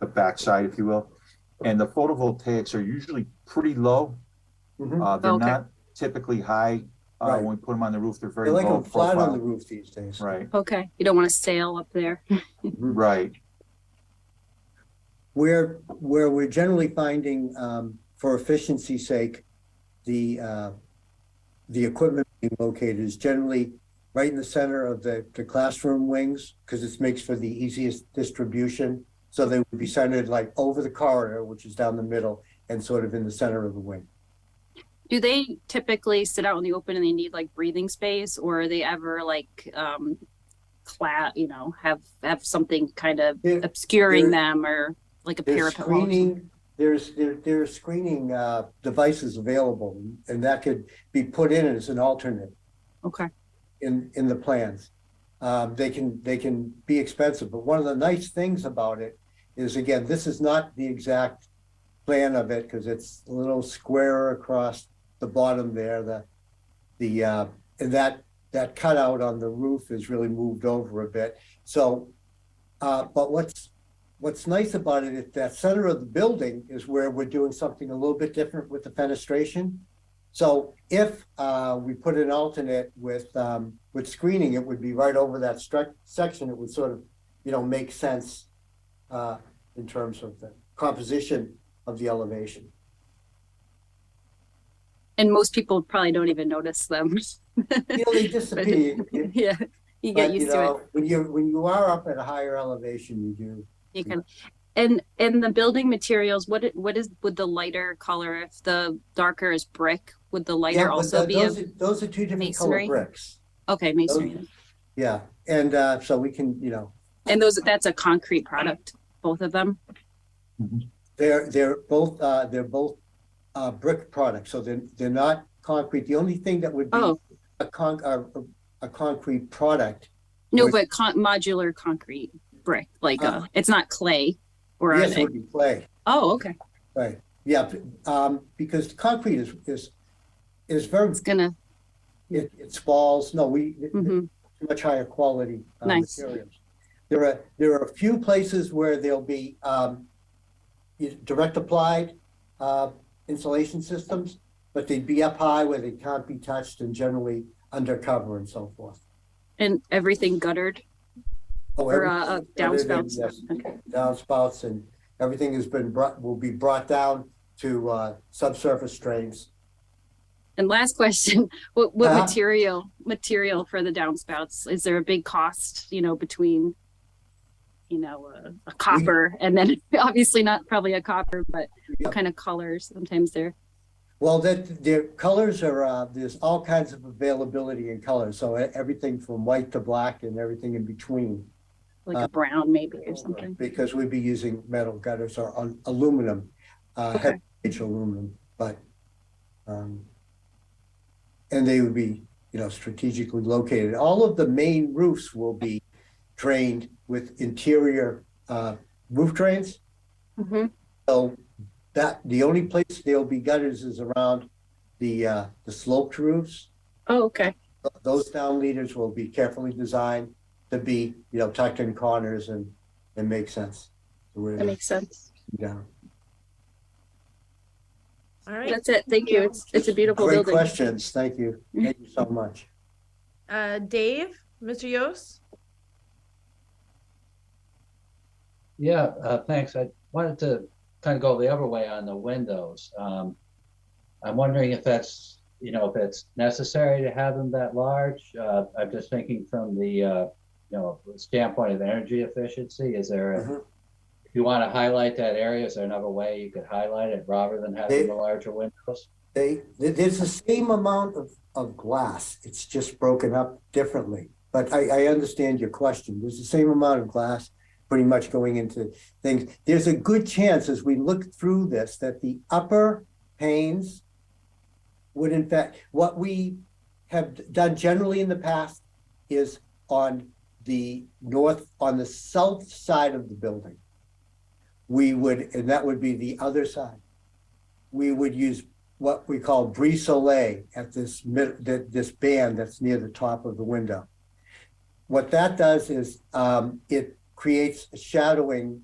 backside, if you will. And the photovoltaics are usually pretty low. Mhm. They're Okay. not typically high. Right. When we put them on the roof, they're very They like low them flat on profile. the roof these days. Right, Okay. You don't want to sail up there. right. Where we're generally finding, for efficiency's sake, the equipment being located is generally right in the center of the classroom wings, because this makes for the easiest distribution. So they would be centered like over the corridor, which is down the middle, and sort of in the center of the wing. Do they typically sit out in the open and they need like breathing space, or are they ever like have something kind of There- obscuring there- them, or like a There's parapet wall or something? screening, there's screening devices available, and that could be put in as an alternate Okay. in the plans. They can be expensive, but one of the nice things about it is, again, this is not the exact plan of it because it's a little squarer across the bottom there. And that cutout on the roof is really moved over a bit. So, but what's nice about it is that center of the building is where we're doing something a little bit different with the fenestration. So if we put an alternate with screening, it would be right over that section. It would sort of, make sense in terms of the composition of the elevation. And most people probably don't even notice them. They disappear. Yeah, you get used to it. When you are up at a higher elevation, you do. You can, and the building materials, would the lighter color, if the darker is brick, would the lighter also be those are two different masonry? color bricks. Okay, masonry. Yeah, and so we can, And that's a concrete product, both of them? they're both brick products, so they're not concrete. The only thing that would be a concrete product. No, but modular concrete brick, like it's not clay or yes, it would be clay. Oh, okay. Right. Yeah, because concrete is very. It's gonna. It falls. No, much higher quality Nice. materials. There are a few places where there'll be direct applied insulation systems, but they'd be up high where they can't be touched and generally undercover and so forth. And everything guttered or downspouts. Yes, okay. Downspouts and everything will be brought down to subsurface drains. And last question, what material for the downspouts? Is there a big cost, between, a copper and then obviously not probably a copper, but what kind of colors sometimes there? Well, their colors are, there's all kinds of availability in colors. So everything from white to black and everything in between. Like a brown maybe or something? Because we'd be using metal gutters or aluminum, heavy gauge aluminum, but, and they would be, strategically located. All of the main roofs will be drained with interior roof drains. Mm-hmm. So the only place there'll be gutters is around the sloped roofs. Oh, okay. Those down leaders will be carefully designed to be, tucked in corners and make sense. That makes sense. Down. All right. That's it. Thank you. It's a beautiful Great building. questions. Thank you. Thank you so much. Dave, Mr. Yost? Yeah, thanks. I wanted to kind of go the other way on the windows. I'm wondering if that's, if it's necessary to have them that large. I'm just thinking from the, standpoint of energy efficiency. Is there, if you want to highlight that area, is there another way you could highlight it rather than having the larger windows? There's the same amount of glass. It's just broken up differently. But I understand your question. There's the same amount of glass pretty much going into things. There's a good chance as we look through this that the upper panes would in fact, what we have done generally in the past is on the south side of the building. We would, and that would be the other side. We would use what we call brise soleil at this band that's near the top of the window. What that does is it creates a shadowing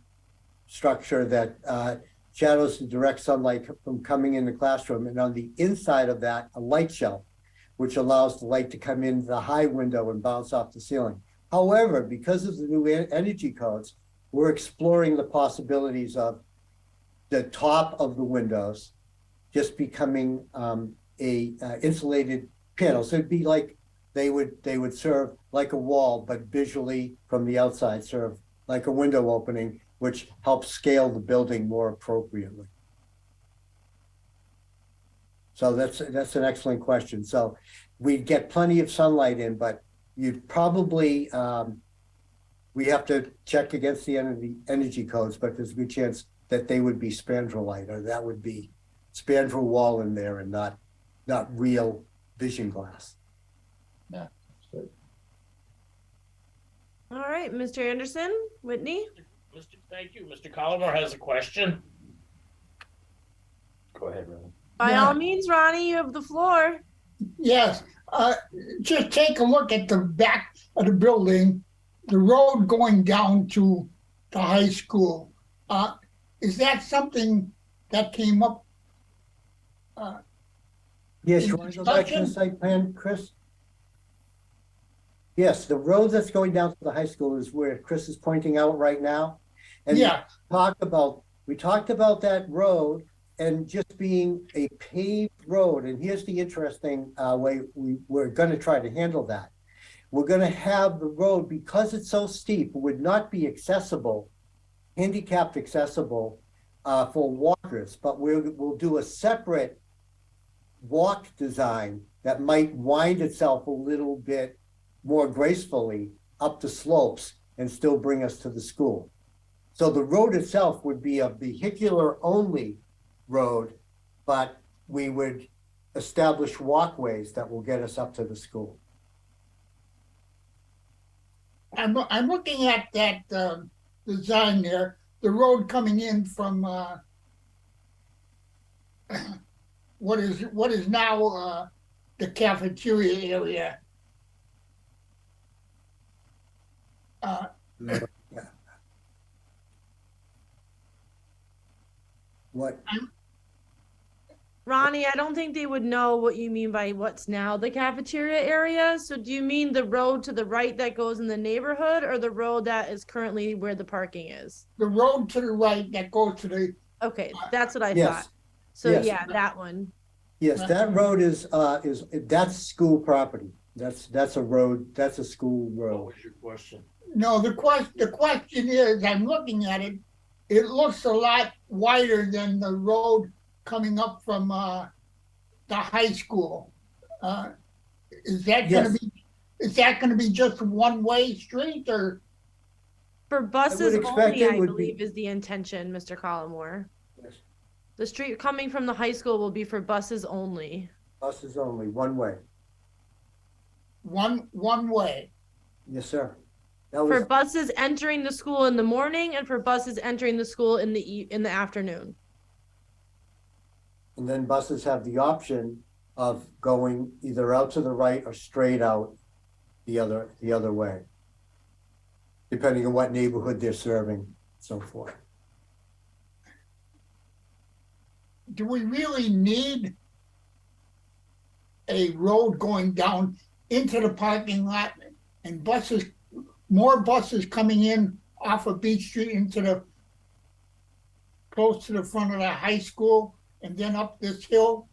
structure that shadows the direct sunlight from coming in the classroom. And on the inside of that, a light shelf, which allows the light to come into the high window and bounce off the ceiling. However, because of the new energy codes, we're exploring the possibilities of the top of the windows just becoming a insulated panel. So it'd be like they would serve like a wall, but visually from the outside serve like a window opening, which helps scale the building more appropriately. So that's an excellent question. So we'd get plenty of sunlight in, but you'd probably, we have to check against the energy codes, but there's a good chance that they would be spandrelite, or that would be spandrel wall in there and not real vision glass. Yeah, that's good. All right, Mr. Anderson, Whitney? Thank you. Mr. Collimore has a question. Go ahead, Ronnie. By all means, Ronnie, you have the floor. Yes, just take a look at the back of the building, the road going down to the high school. Is that something that came up? Yes, In you want to go back to the discussion? site plan, Chris? Yes, the road that's going down to the high school is where Chris is pointing out right now. And Yeah, we talked about that road and just being a paved road. And here's the interesting way we're going to try to handle that. We're going to have the road, because it's so steep, would not be accessible, handicapped accessible for walkers, but we'll do a separate walk design that might wind itself a little bit more gracefully up the slopes and still bring us to the school. So the road itself would be a vehicular only road, but we would establish walkways that will get us up to the school. I'm looking at that design there, the road coming in from what is now the cafeteria area. What? Ronnie, I don't think they would know what you mean by what's now the cafeteria area. So do you mean the road to the right that goes in the neighborhood, or the road that is currently where the parking is? The road to the right that goes to the. Okay, that's what I Yes. thought. So Yes. yeah, that one. Yes, that road that's school property. That's a road, that's a school road. was your question? No, the question is, I'm looking at it, it looks a lot wider than the road coming up from the high school. Is that gonna be just one-way street, or? For buses expect only, it I would be- believe is the intention, Mr. Collmore. Yes. The street coming from the high school will be for buses only. Buses only, one way. One way? Yes, sir. That For was, buses entering the school in the morning and for buses entering the school in the afternoon. and then buses have the option of going either out to the right or straight out the other way, depending on what neighborhood they're serving, so forth. Do we really need a road going down into the parking lot and more buses coming in off of Beach Street close to the front of the high school and then up this hill?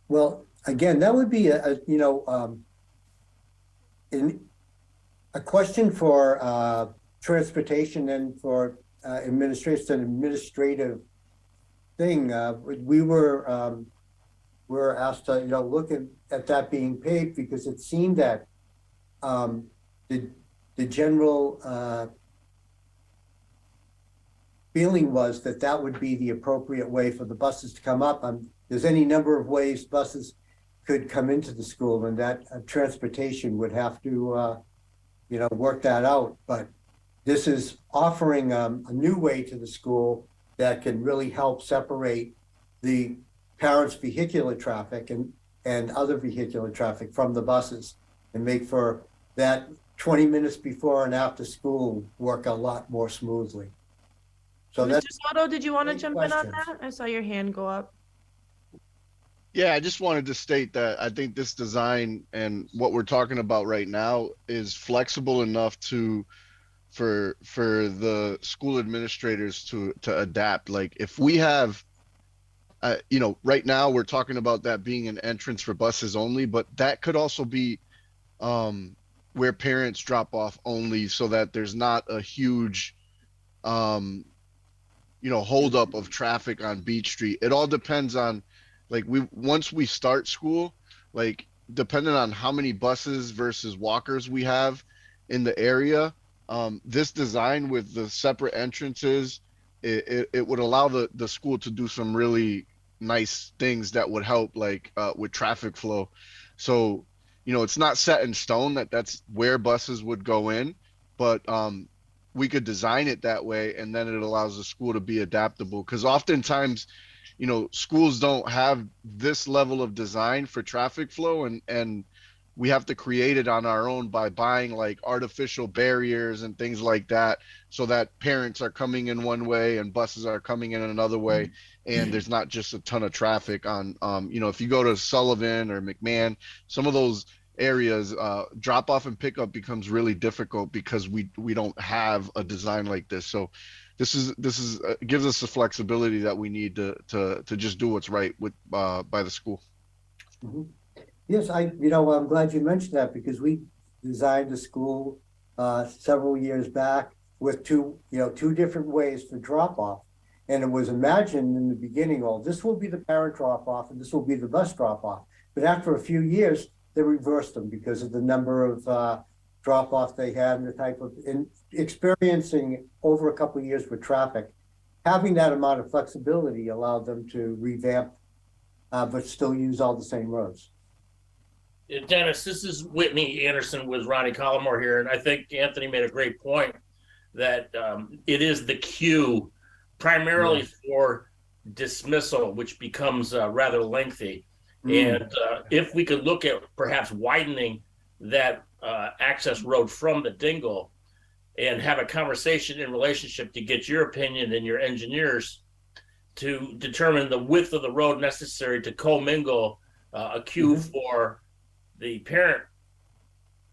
Well, again, that would be a question for transportation and for administrative thing. We were asked to look at that being paved because it seemed that the general feeling was that would be the appropriate way for the buses to come up. There's any number of ways buses could come into the school, and that transportation would have to work that out. But this is offering a new way to the school that can really help separate the parents' vehicular traffic and other vehicular traffic from the buses, and make for that 20 minutes before and after school work a lot more smoothly. So Mr. that's Soto, did you want to great jump in on questions. that? I saw your hand go up. Yeah, I just wanted to state that I think this design and what we're talking about right now is flexible enough for the school administrators to adapt. Like if we have right now we're talking about that being an entrance for buses only, but that could also be where parents drop off only, so that there's not a huge holdup of traffic on Beach Street. It all depends on once we start school, depending on how many buses versus walkers we have in the area, this design with the separate entrances, it would allow the school to do some really nice things that would help with traffic flow. So, it's not set in stone that's where buses would go in, but we could design it that way, and then it allows the school to be adaptable. Because oftentimes, schools don't have this level of design for traffic flow, and we have to create it on our own by buying like artificial barriers and things like that, so that parents are coming in one way and buses are coming in another way, and there's not just a ton of traffic on, if you go to Sullivan or McMahon, some of those areas, drop off and pickup becomes really difficult because we don't have a design like this. So this is gives us the flexibility that we need to just do what's right with by the school. Mhm. Yes, I'm glad you mentioned that because we designed a school several years back with two different ways for drop off. And it was imagined in the beginning, this will be the parent drop off and this will be the bus drop off. But after a few years, they reversed them because of the number of drop off they had and the type of experiencing over a couple of years with traffic. Having that amount of flexibility allowed them to revamp, but still use all the same roads. Dennis, this is Whitney Anderson with Ronnie Collmore here, and I think Anthony made a great point that it is the queue primarily for dismissal, which becomes rather lengthy. And if we could look at perhaps widening that access road from the dingle and have a conversation in relationship to get your opinion and your engineers to determine the width of the road necessary to commingle a queue for the parent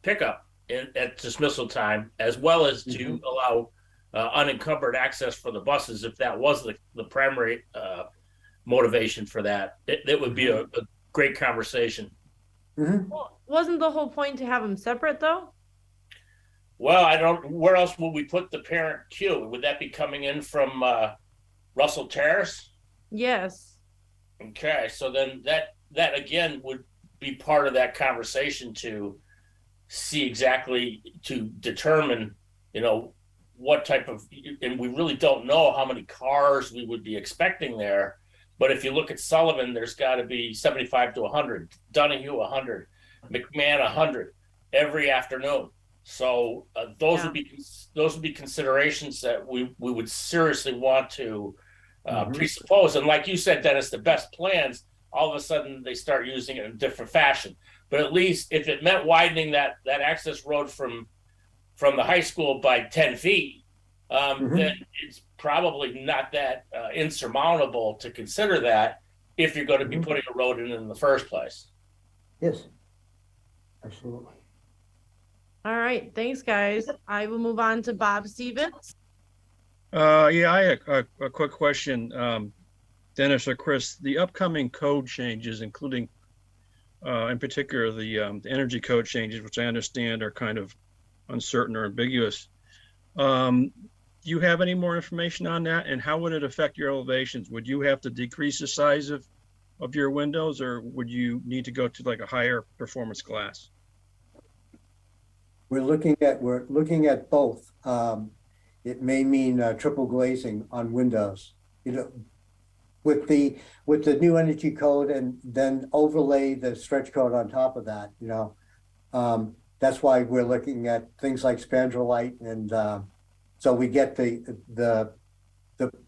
pickup at dismissal time, as well as to allow unencumbered access for the buses, if that was the primary motivation for that. It would be a great conversation. Well, wasn't the whole point to have them separate though? Well, I don't, where else would we put the parent queue? Would that be coming in from Russell Terrace? Yes. Okay, so then that again would be part of that conversation to see exactly, to determine, what type of, and we really don't know how many cars we would be expecting there. But if you look at Sullivan, there's got to be 75 to 100, Donahue 100, McMahon 100 every afternoon. So those would be considerations that we would seriously want to presuppose. And like you said, Dennis, the best plans, all of a sudden they start using it in a different fashion. But at least if it meant widening that access road from the high school by 10 feet, then it's probably not that insurmountable to consider that if you're going to be putting a road in the first place. Yes, absolutely. All right, thanks guys. I will move on to Bob Stevens. Yeah, I have a quick question. Dennis or Chris, the upcoming code changes, including in particular the energy code changes, which I understand are kind of uncertain or ambiguous. Do you have any more information on that? And how would it affect your elevations? Would you have to decrease the size of your windows, or would you need to go to like a higher performance glass? We're looking at both. It may mean triple glazing on windows. With the new energy code, and then overlay the stretch code on top of that. That's why we're looking at things like spandrelite, and so we get the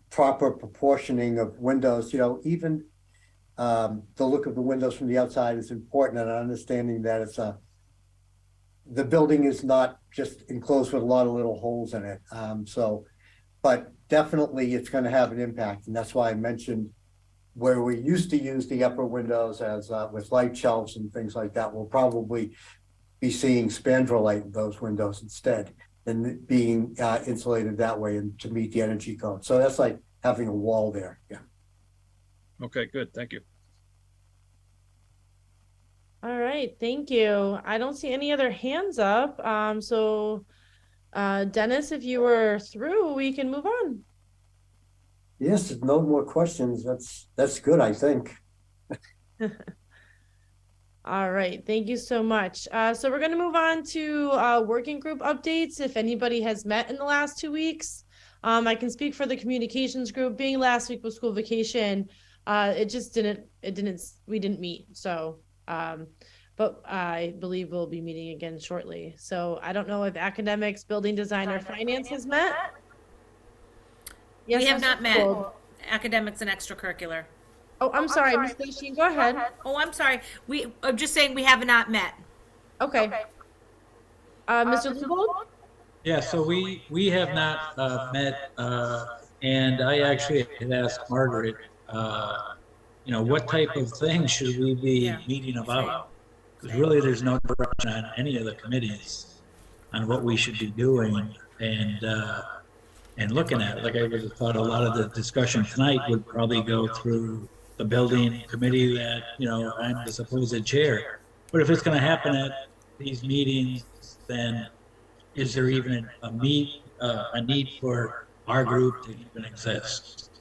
proper proportioning of windows. Even the look of the windows from the outside is important, and understanding that the building is not just enclosed with a lot of little holes in it. But definitely it's going to have an impact, and that's why I mentioned where we used to use the upper windows as with light shelves and things like that. We'll probably be seeing spandrelite in those windows instead, and being insulated that way and to meet the energy code. So that's like having a wall there. Yeah. Okay, good. Thank you. All right, thank you. I don't see any other hands up. So Dennis, if you were through, we can move on. Yes, if no more questions, that's good, I think. All right, thank you so much. So we're going to move on to working group updates. If anybody has met in the last 2 weeks, I can speak for the communications group. Being last week was school vacation, we didn't meet. So, but I believe we'll be meeting again shortly. So I don't know if academics, building design, or finance has met. Yes, we have not met. Academics and extracurricular. Oh, I'm sorry, Ms. Dasheen, go ahead. Oh, I'm sorry. I'm just saying we have not met. Okay. Mr. Lubold? Yeah, so we have not met, and I actually had asked Margaret, what type of things should we be meeting about? Because really, there's no direction on any of the committees on what we should be doing and looking at it. Like I would have thought a lot of the discussion tonight would probably go through the building committee that, I'm the supposed chair. But if it's going to happen at these meetings, then is there even a need for our group to even exist?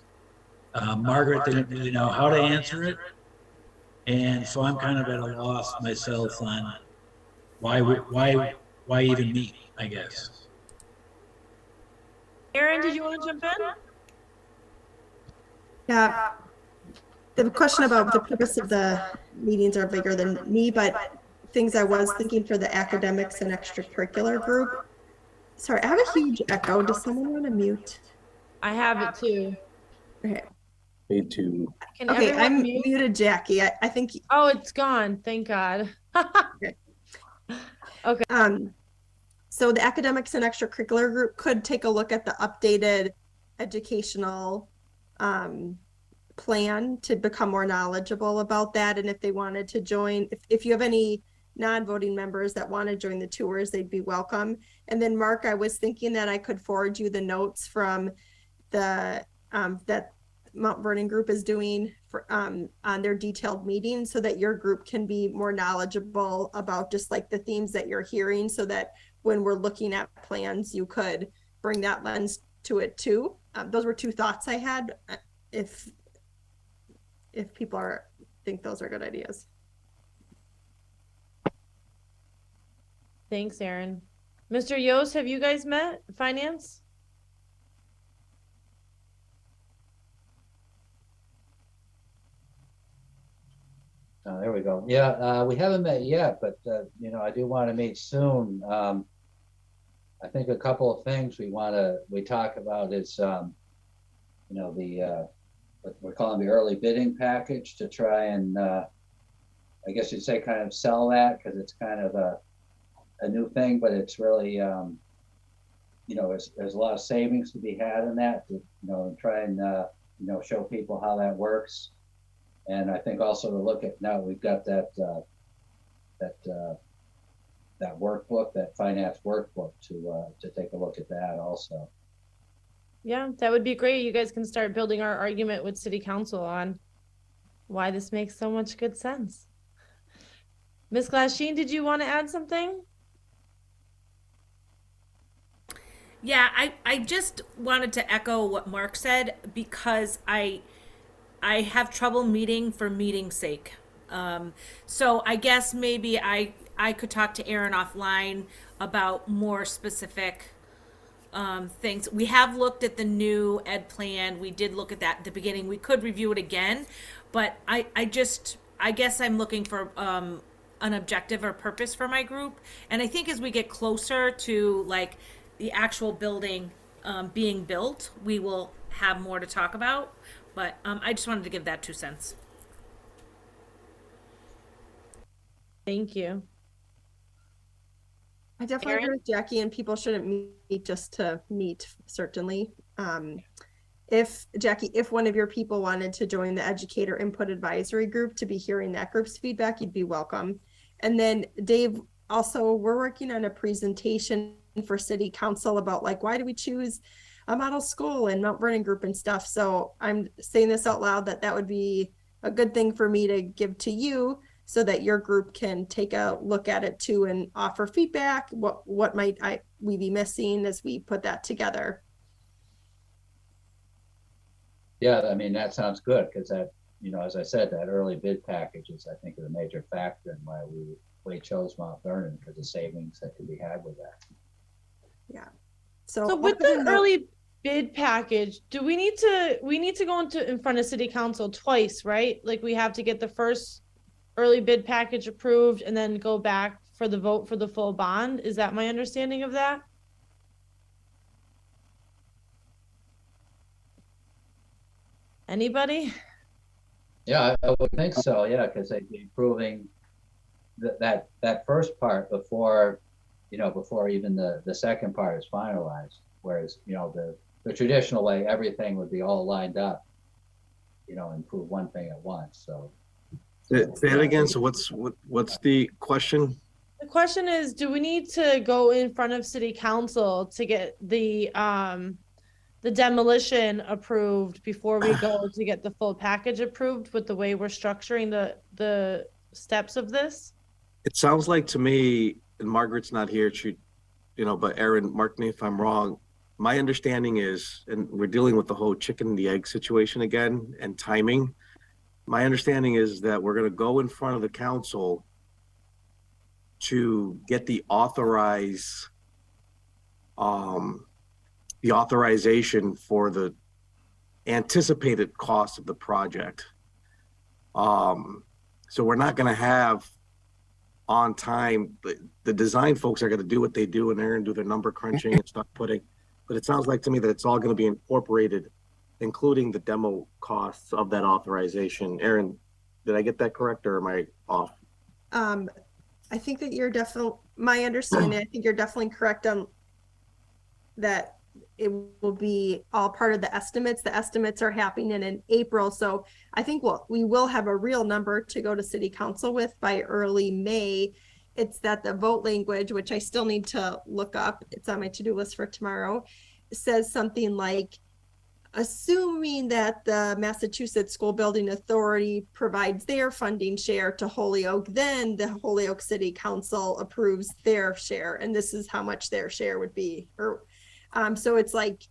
Margaret didn't really know how to answer it. And so I'm kind of at a loss myself on why even meet, I guess. Aaron, did you want to jump in? Yeah. The question about the purpose of the meetings are bigger than me, but things I was thinking for the academics and extracurricular group. Sorry, I have a huge echo. Does someone want to mute? I have it too. Okay. Me too. Can Okay, everyone I'm mute? muted, Jackie. I think. Oh, it's gone. Thank God. Okay. Okay. So the academics and extracurricular group could take a look at the updated educational plan to become more knowledgeable about that. And if they wanted to join, if you have any non-voting members that want to join the tours, they'd be welcome. And then Mark, I was thinking that I could forward you the notes from the that Mount Vernon group is doing for on their detailed meeting, so that your group can be more knowledgeable about just like the themes that you're hearing, so that when we're looking at plans, you could bring that lens to it too. Those were two thoughts I had. If people think those are good ideas. Thanks, Aaron. Mr. Yost, have you guys met finance? Oh, there we go. Yeah, we haven't met yet, but I do want to meet soon. I think a couple of things we talk about is the what we're calling the early bidding package, to try and I guess you'd say kind of sell that, because it's kind of a new thing, but it's really there's a lot of savings to be had in that, and try and show people how that works. And I think also to look at, now we've got that workbook, that finance workbook, to take a look at that also. Yeah, that would be great. You guys can start building our argument with city council on why this makes so much good sense. Ms. Glasheen, did you want to add something? Yeah, I just wanted to echo what Mark said, because I have trouble meeting for meeting's sake. So I guess maybe I could talk to Aaron offline about more specific things. We have looked at the new ed plan. We did look at that at the beginning. We could review it again, but I guess I'm looking for an objective or purpose for my group. And I think as we get closer to like the actual building being built, we will have more to talk about. But I just wanted to give that 2 cents. Thank you. I definitely agree with Jackie, and people shouldn't meet just to meet, certainly. If one of your people wanted to join the educator input advisory group to be hearing that group's feedback, you'd be welcome. And then Dave, also, we're working on a presentation for city council about like, why do we choose a model school and Mount Vernon group and stuff. So I'm saying this out loud, that would be a good thing for me to give to you, so that your group can take a look at it too and offer feedback. What might we be missing as we put that together? Yeah, I mean, that sounds good, because that, as I said, that early bid package is, I think, a major factor in why we chose Mount Vernon, for the savings that could be had with that. Yeah. So with the early bid package, do we need to go in front of city council twice, right? Like we have to get the first early bid package approved and then go back for the vote for the full bond. Is that my understanding of that? Anybody? Yeah, I would think so. Yeah, because they'd be approving that first part before, before even the second part is finalized. Whereas, the traditional way, everything would be all lined up, and prove one thing at once. So Say it again. So what's the question? The question is, do we need to go in front of city council to get the demolition approved before we go to get the full package approved with the way we're structuring the steps of this? It sounds like to me, and Margaret's not here, but Aaron, mark me if I'm wrong. My understanding is, and we're dealing with the whole chicken and the egg situation again and timing. My understanding is that we're going to go in front of the council to get the authorization for the anticipated cost of the project. So we're not going to have on time, the design folks are going to do what they do and they're going to do their number crunching and stuff putting, but it sounds like to me that it's all going to be incorporated, including the demo costs of that authorization. Aaron, did I get that correct or am I off? I think that you're definitely, my understanding, I think you're definitely correct on that. It will be all part of the estimates. The estimates are happening in April. So I think we will have a real number to go to city council with by early May. It's that the vote language, which I still need to look up, it's on my to-do list for tomorrow, says something like, assuming that the Massachusetts School Building Authority provides their funding share to Holyoke, then the Holyoke City Council approves their share, and this is how much their share would be. So it's like,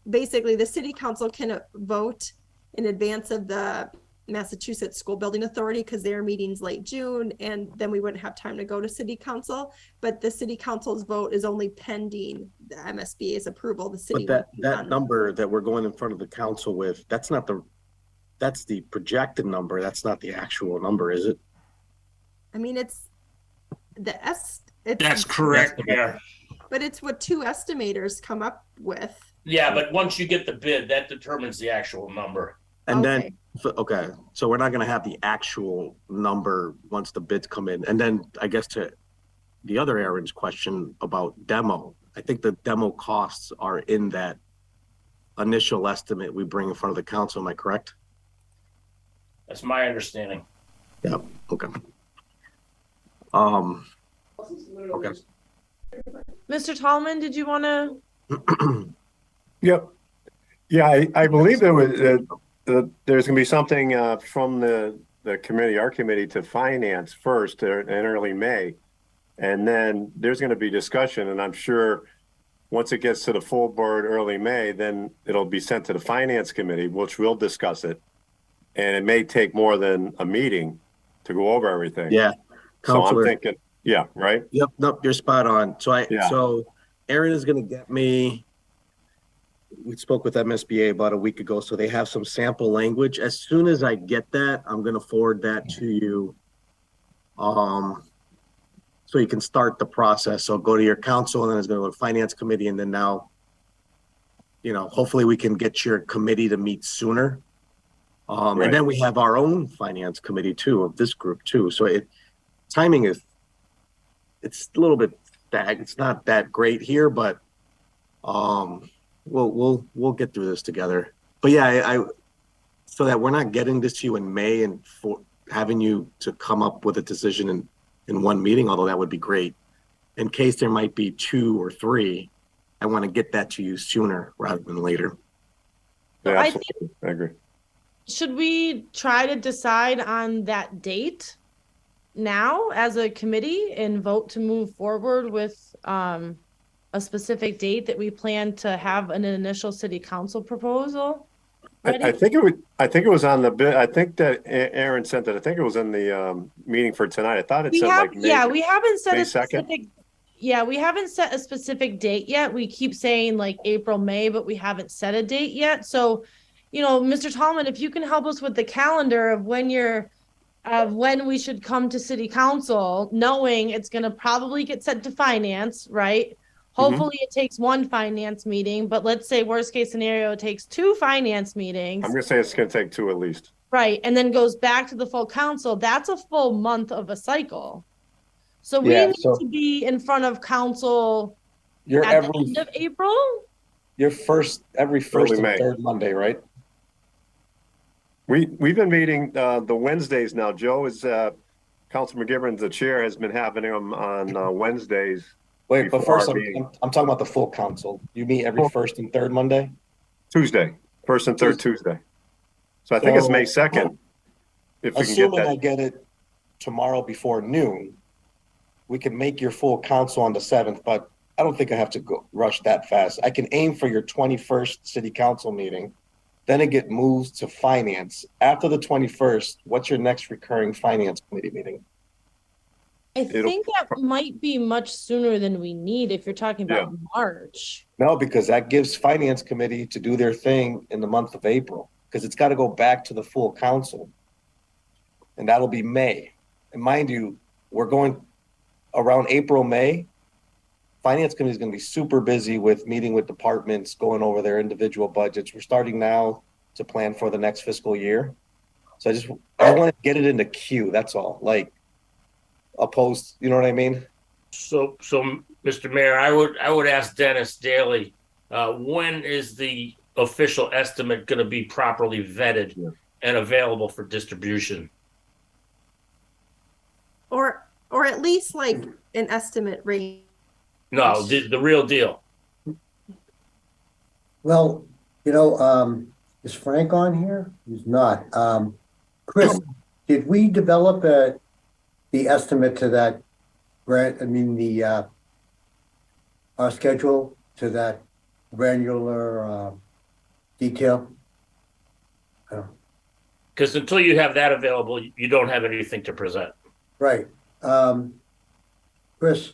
basically the city council can vote in advance of the Massachusetts School Building Authority because their meeting's late June, and then we wouldn't have time to go to city council. But the city council's vote is only pending the MSBA's approval. The city. But that number that we're going in front of the council with, that's the projected number. That's not the actual number, is it? I mean, it's That's correct. Yeah. But it's what two estimators come up with. Yeah, but once you get the bid, that determines the actual number. And then, so we're not going to have the actual number once the bids come in. And then I guess to the other Aaron's question about demo, I think the demo costs are in that initial estimate we bring in front of the council. Am I correct? That's my understanding. Yeah. Okay. Okay. Mr. Tallman, did you want to? Yep. Yeah, I believe there was there's going to be something from the committee, our committee, to finance first in early May, and then there's going to be discussion. And I'm sure once it gets to the full board early May, then it'll be sent to the finance committee, which will discuss it. And it may take more than a meeting to go over everything. Yeah. So I'm thinking, yeah, right. Yep. Nope. You're spot on. So Aaron is going to get me. We spoke with MSBA about a week ago, so they have some sample language. As soon as I get that, I'm going to forward that to you, so you can start the process. So go to your council, and then it's going to go to finance committee, and then now, hopefully we can get your committee to meet sooner. Right. And then we have our own finance committee too, of this group too. So timing is, it's a little bit it's not that great here, but we'll get through this together. But yeah, so that we're not getting this to you in May and for having you to come up with a decision in one meeting, although that would be great. In case there might be 2 or 3, I want to get that to you sooner rather than later. Yeah, absolutely. I agree. Should we try to decide on that date now as a committee and vote to move forward with a specific date that we plan to have an initial city council proposal? I think it was on the bid. I think that Aaron sent it. I think it was in the meeting for tonight. I thought it said like May, we haven't set May a 2nd. specific. Yeah, we haven't set a specific date yet. We keep saying like April, May, but we haven't set a date yet. So, Mr. Tallman, if you can help us with the calendar of when we should come to city council, knowing it's going to probably get sent to finance, right? Hopefully it takes one finance meeting, but let's say worst case scenario, it takes 2 finance meetings. I'm going to say it's going to take 2 at least. Right. And then goes back to the full council. That's a full month of a cycle. So we Yeah, need so- to be in front of council You're at the end of April? You're every first Early and May. third Monday, right? We've been meeting the Wednesdays now. Joe is Council McGivern's the chair, has been having them on Wednesdays. Wait, but before first, our I'm, meeting. I'm talking about the full council. You meet every first and third Monday? Tuesday, first and third Tuesday. So I think it's May 2nd. If we can get Assuming I that. get it tomorrow before noon, we can make your full council on the 7th, but I don't think I have to rush that fast. I can aim for your 21st city council meeting. Then it get moved to finance. After the 21st, what's your next recurring finance committee meeting? I think that might be much sooner than we need if you're talking about March. No, because that gives finance committee to do their thing in the month of April, because it's got to go back to the full council. And that'll be May. And mind you, we're going around April, May. Finance committee is going to be super busy with meeting with departments, going over their individual budgets. We're starting now to plan for the next fiscal year. So I want to get it in the queue. That's all. Like opposed, you know what I mean? So, Mr. Mayor, I would ask Dennis Daly, when is the official estimate going to be properly vetted and available for distribution? Or at least like an estimate rate. No, the real deal. Well, is Frank on here? He's not. Chris, did we develop the estimate to that grant? I mean, our schedule to that granular detail? Because until you have that available, you don't have anything to present. Right. Chris,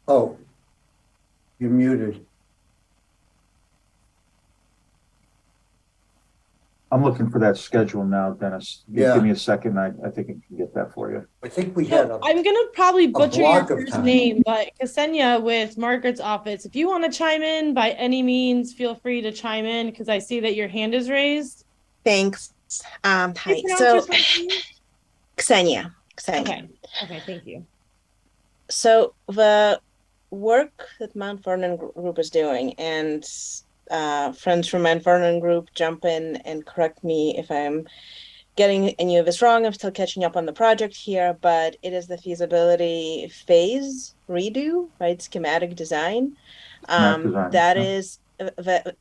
oh, you're muted. I'm looking for that schedule now, Dennis. Yeah. Give me a second. I think I can get that for you. I think we had So I'm gonna probably butcher your block of first time. name, but Ksenia with Margaret's office, if you want to chime in by any means, feel free to chime in because I see that your hand is raised. Thanks. Hi. Please pronounce So your first name? Ksenia. Okay. Okay, thank you. So the work that Mount Vernon Group is doing, and friends from Mount Vernon Group, jump in and correct me if I'm getting any of this wrong. I'm still catching up on the project here, but it is the feasibility phase redo, right? Schematic design. That is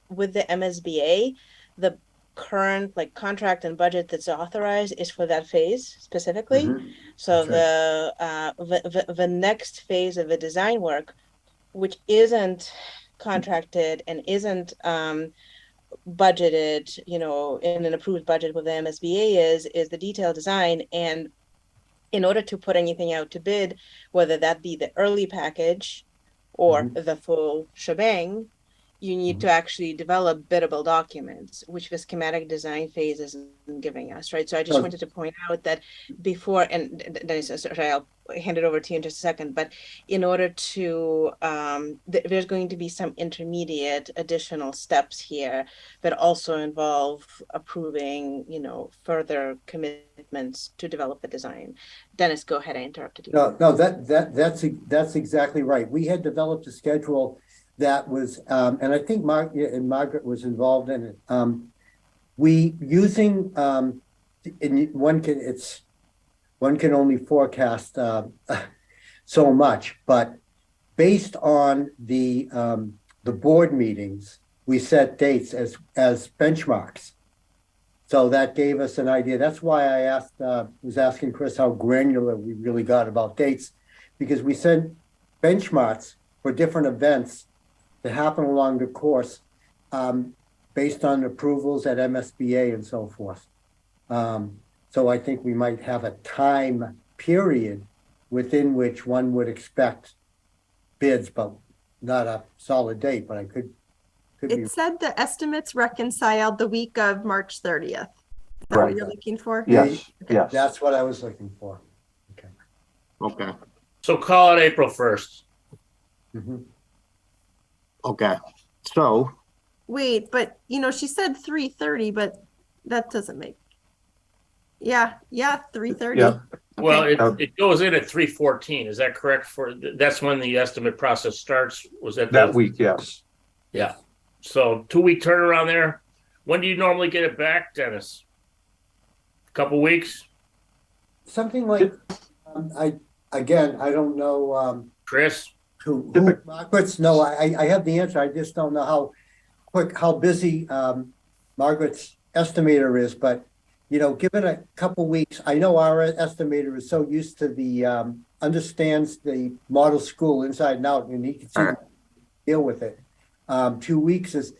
with the MSBA, the current contract and budget that's authorized is for that phase specifically. So the next phase of the design work, which isn't contracted and isn't budgeted, in an approved budget with the MSBA is the detailed design. And in order to put anything out to bid, whether that be the early package or the full shebang, you need to actually develop biddable documents, which the schematic design phase isn't giving us, right? So I just wanted to point out that before, and Dennis, sorry, I'll hand it over to you in just a second, but in order to, there's going to be some intermediate additional steps here that also involve approving, further commitments to develop the design. Dennis, go ahead, I interrupted you. No, that's exactly right. We had developed a schedule that was, and I think Margaret was involved in it. We using, and one can only forecast so much, but based on the board meetings, we set dates as benchmarks. So that gave us an idea. That's why I was asking Chris how granular we really got about dates, because we set benchmarks for different events that happen along the course based on approvals at MSBA and so forth. So I think we might have a time period within which one would expect bids, but not a solid date, but I could be. It said the estimates reconciled the week of March 30th. Is that Right. what you're looking for? Yes, Okay. yes. That's what I was looking for. Okay. So call it April 1st. Okay. So Wait, but she said 3:30, but that doesn't make. Yeah, 3:30. Yeah. Well, it goes in at 3/14. Is that correct? That's when the estimate process starts. Was that week? Yes. Yeah. So 2-week turnaround there. When do you normally get it back, Dennis? A couple weeks? Something like, I don't know, Chris? who Margaret's, no, I have the answer. I just don't know how busy, Margaret's estimator is, but, given a couple weeks, I know our estimator is so used to the, understands the model school inside and out, and he can deal with it. 2 weeks is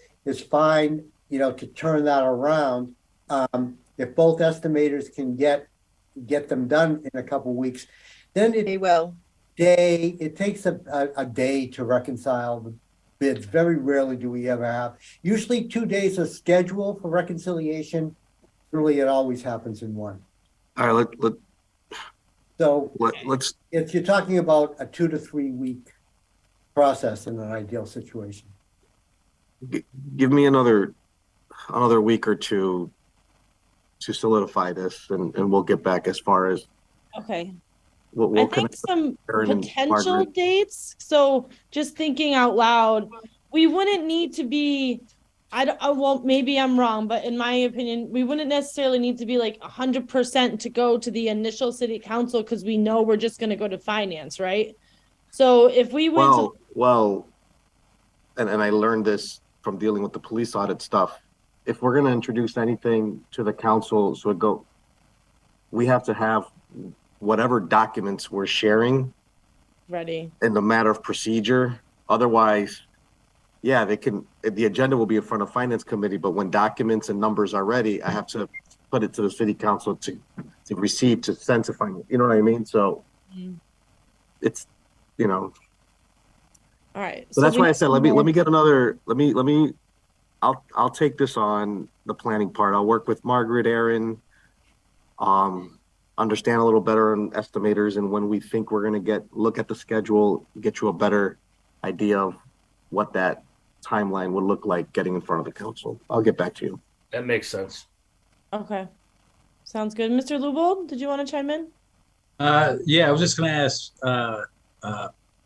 fine, to turn that around. If both estimators can get them done in a couple weeks, then it takes a day to reconcile the bids. Very rarely do we ever have. Usually 2 days of schedule for reconciliation. Really, it always happens in one. All right, let's. If you're talking about a 2 to 3 week process in an ideal situation. Give me another week or two to solidify this, and we'll get back as far as. Okay. We'll I think some Aaron and potential Margaret. dates. So just thinking out loud, we wouldn't need to be, well, maybe I'm wrong, but in my opinion, we wouldn't necessarily need to be like 100% to go to the initial city council because we know we're just going to go to finance, right? So if we went and I learned this from dealing with the police audit stuff. If we're going to introduce anything to the council, we have to have whatever documents we're sharing ready in the matter of procedure. Otherwise, the agenda will be in front of finance committee, but when documents and numbers are ready, I have to put it to the city council to receive, to send to finance. You know what I mean? So it's, all right. So that's why I said, let me get another, I'll take this on, the planning part. I'll work with Margaret, Aaron, understand a little better on estimators, and when we think we're going to look at the schedule, get you a better idea of what that timeline would look like getting in front of the council. I'll get back to you. That makes sense. Okay. Sounds good. Mr. Lubold, did you want to chime in? Yeah, I was just going to ask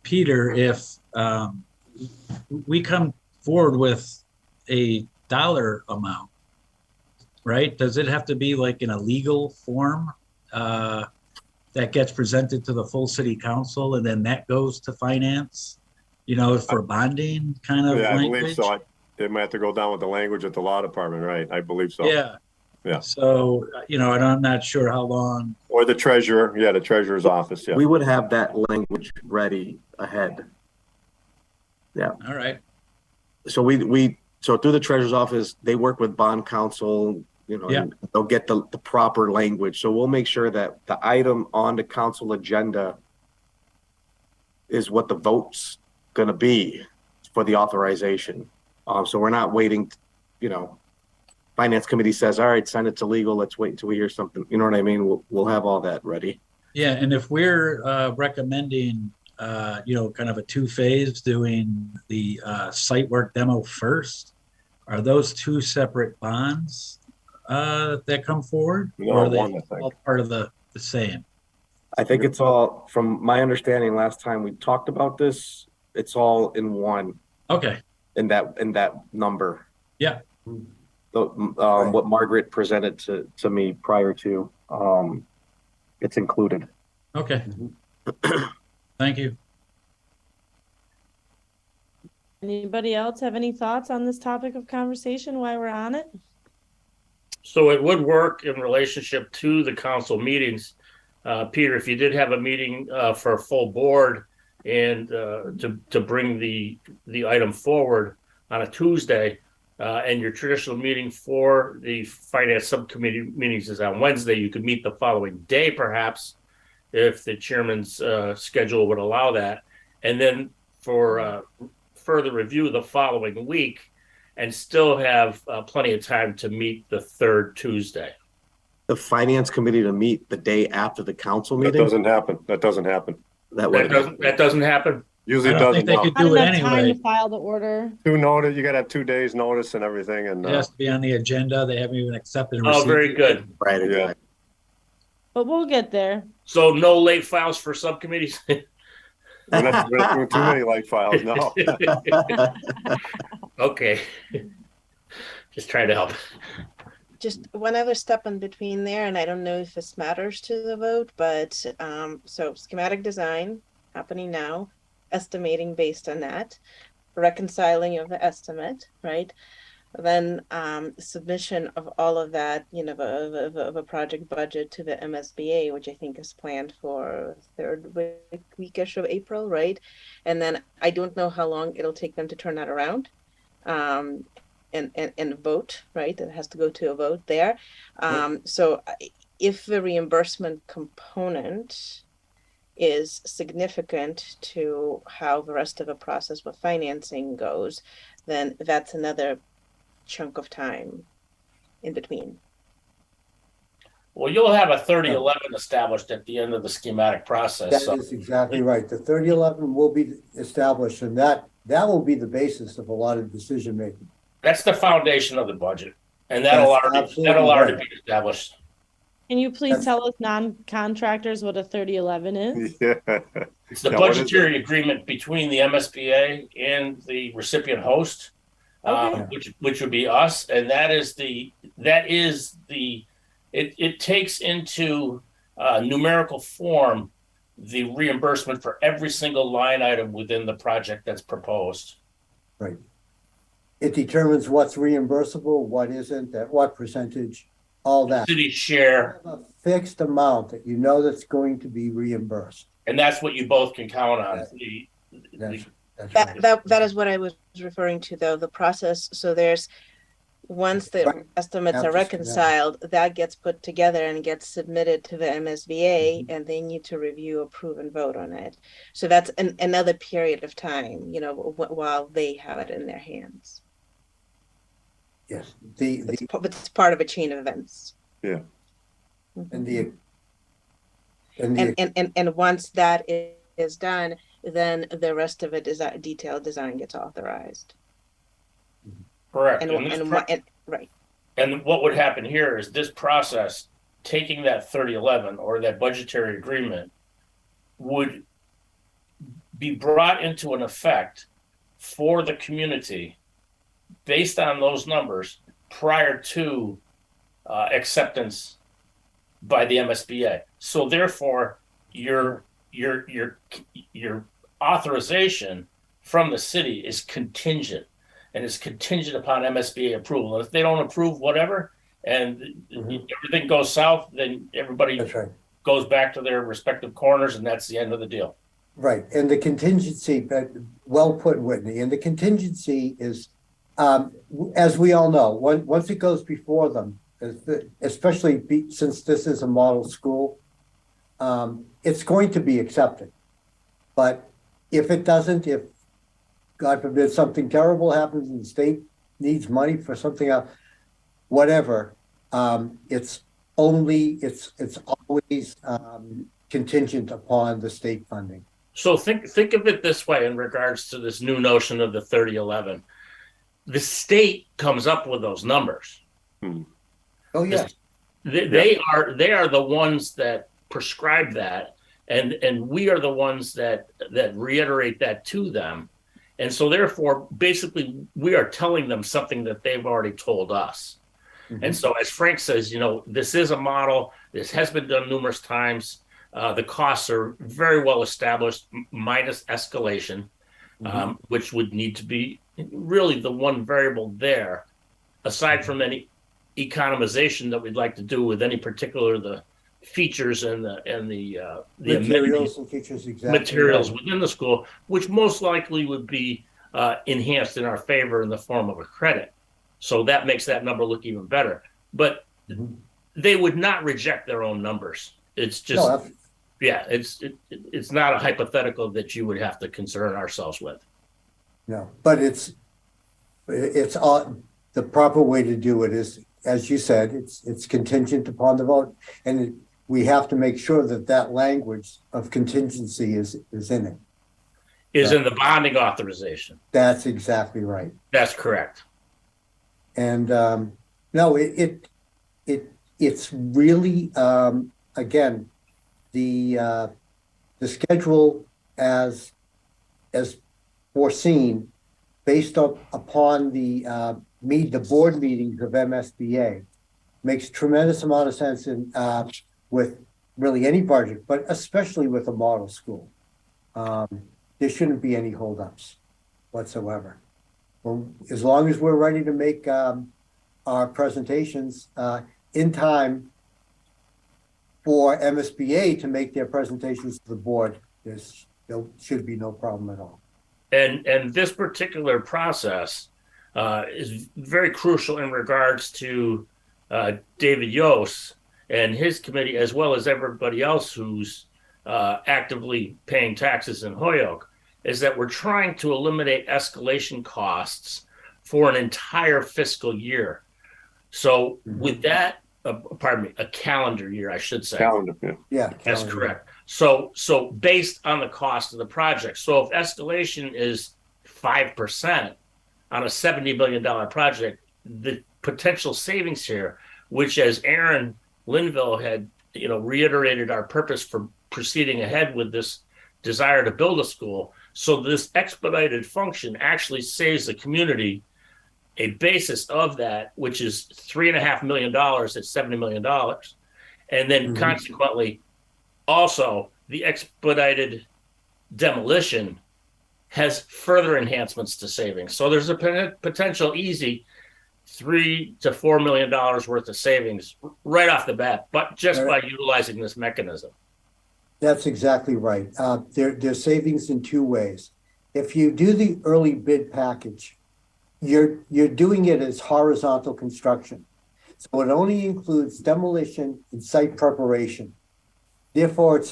Peter if we come forward with a dollar amount, right? Does it have to be like in a legal form that gets presented to the full city council, and then that goes to finance, for bonding kind of language? I believe so. They might have to go down with the language at the law department, right? I believe so. Yeah. So, and I'm not sure how long. Or the treasurer. Yeah, the treasurer's office. Yeah. We would have that language ready ahead. Yeah. All right. So so through the treasurer's office, they work with bond counsel, and they'll get the proper language. So we'll make sure that the item on the council agenda is what the vote's going to be for the authorization. So we're not waiting, finance committee says, all right, send it to legal. Let's wait until we hear something. You know what I mean? We'll have all that ready. Yeah. And if we're recommending, kind of a 2-phase, doing the site work demo first, are those 2 separate bonds that come forward? No, or are they all part of the same? I think it's all, from my understanding, last time we talked about this, it's all in one. Okay. In that number. Yeah. What Margaret presented to me prior to, it's included. Okay. Thank you. Anybody else have any thoughts on this topic of conversation while we're on it? So it would work in relationship to the council meetings. Peter, if you did have a meeting for a full board and to bring the item forward on a Tuesday, and your traditional meeting for the finance subcommittee meetings is on Wednesday, you could meet the following day, perhaps, if the chairman's schedule would allow that. And then for further review the following week, and still have plenty of time to meet the 3rd Tuesday. The finance committee to meet the day after the council meeting? That doesn't happen. That doesn't happen. That doesn't happen. Usually it doesn't. They could do it anyway. Time to file the order. 2 notice. You got to have 2 days notice and everything, and it has to be on the agenda. They haven't even accepted. Oh, very good. Right. Yeah. but we'll get there. So no late files for subcommittees? We're not doing too many light files, no. Okay. Just trying to help. Just one other step in between there, and I don't know if this matters to the vote, but so schematic design happening now, estimating based on that, reconciling of the estimate, right? Then submission of all of that, you know, of a project budget to the MSBA, which I think is planned for third weekish of April, right? And then I don't know how long it'll take them to turn that around. And vote, right? It has to go to a vote there. So if the reimbursement component is significant to how the rest of the process with financing goes, then that's another chunk of time in between. Well, you'll have a 3011 established at the end of the schematic process. That is exactly right. The 3011 will be established, and that will be the basis of a lot of decision making. That's the foundation of the budget, and that'll already be established. Can you please tell us non-contractors what a 3011 is? Yeah. It's the budgetary agreement between the MSBA and the recipient host, which would be us, and it takes into numerical form the reimbursement for every single line item within the project that's proposed. Right. It determines what's reimbursable, what isn't, at what percentage, all that. City share. A fixed amount that you know that's going to be reimbursed. And that's what you both can count on. That is what I was referring to, though, the process. So there's, once the estimates are reconciled, that gets put together and gets submitted to the MSBA, and they need to review, approve, and vote on it. So that's another period of time, you know, while they have it in their hands. Yes, it's part of a chain of events. Yeah. And once that is done, then the rest of it detailed design gets authorized. Correct. Right. And what would happen here is this process, taking that 3011 or that budgetary agreement, would be brought into an effect for the community based on those numbers prior to acceptance by the MSBA. So therefore, your authorization from the city is contingent, and is contingent upon MSBA approval. And if they don't approve whatever, and everything goes south, then everybody goes back to their respective corners, and that's the end of the deal. Right, and the contingency, well put, Whitney, and the contingency is, as we all know, once it goes before them, especially since this is a model school, it's going to be accepted. But if it doesn't, if God forbid something terrible happens and the state needs money for something else, whatever, it's always contingent upon the state funding. So think of it this way in regards to this new notion of the 3011. The state comes up with those numbers. Oh yeah. They are the ones that prescribe that, and we are the ones that reiterate that to them. And so therefore, basically, we are telling them something that they've already told us. And so as Frank says, you know, this is a model. This has been done numerous times. The costs are very well established, minus escalation, which would need to be really the one variable there, aside from any economization that we'd like to do with any particular the features and the materials and features, exactly materials within the school, which most likely would be enhanced in our favor in the form of a credit. So that makes that number look even better. But they would not reject their own numbers. It's just, it's not a hypothetical that you would have to concern ourselves with. No, but it's all, the proper way to do it is, as you said, it's contingent upon the vote, and we have to make sure that language of contingency is in it. Is in the bonding authorization. That's exactly right. That's correct. And no, it's really again, the schedule as foreseen, based upon the board meetings of MSBA, makes tremendous amount of sense in with really any budget, but especially with a model school. There shouldn't be any holdups whatsoever. Well, as long as we're ready to make our presentations in time for MSBA to make their presentations to the board, there should be no problem at all. And this particular process is very crucial in regards to David Yost and his committee, as well as everybody else who's actively paying taxes in Holyoke, is that we're trying to eliminate escalation costs for an entire fiscal year. So with that, pardon me, a calendar year, I should say. Calendar, yeah. That's correct. So based on the cost of the project. So if escalation is 5% on a $70 million project, the potential savings here, which as Aaron Linville had, reiterated our purpose for proceeding ahead with this desire to build a school. So this expedited function actually saves the community a basis of that, which is $3.5 million at $70 million. And then consequently, also the expedited demolition has further enhancements to savings. So there's a potential easy $3 to $4 million worth of savings right off the bat, but just by utilizing this mechanism. That's exactly right. There's savings in two ways. If you do the early bid package, you're doing it as horizontal construction. So it only includes demolition and site preparation. Therefore,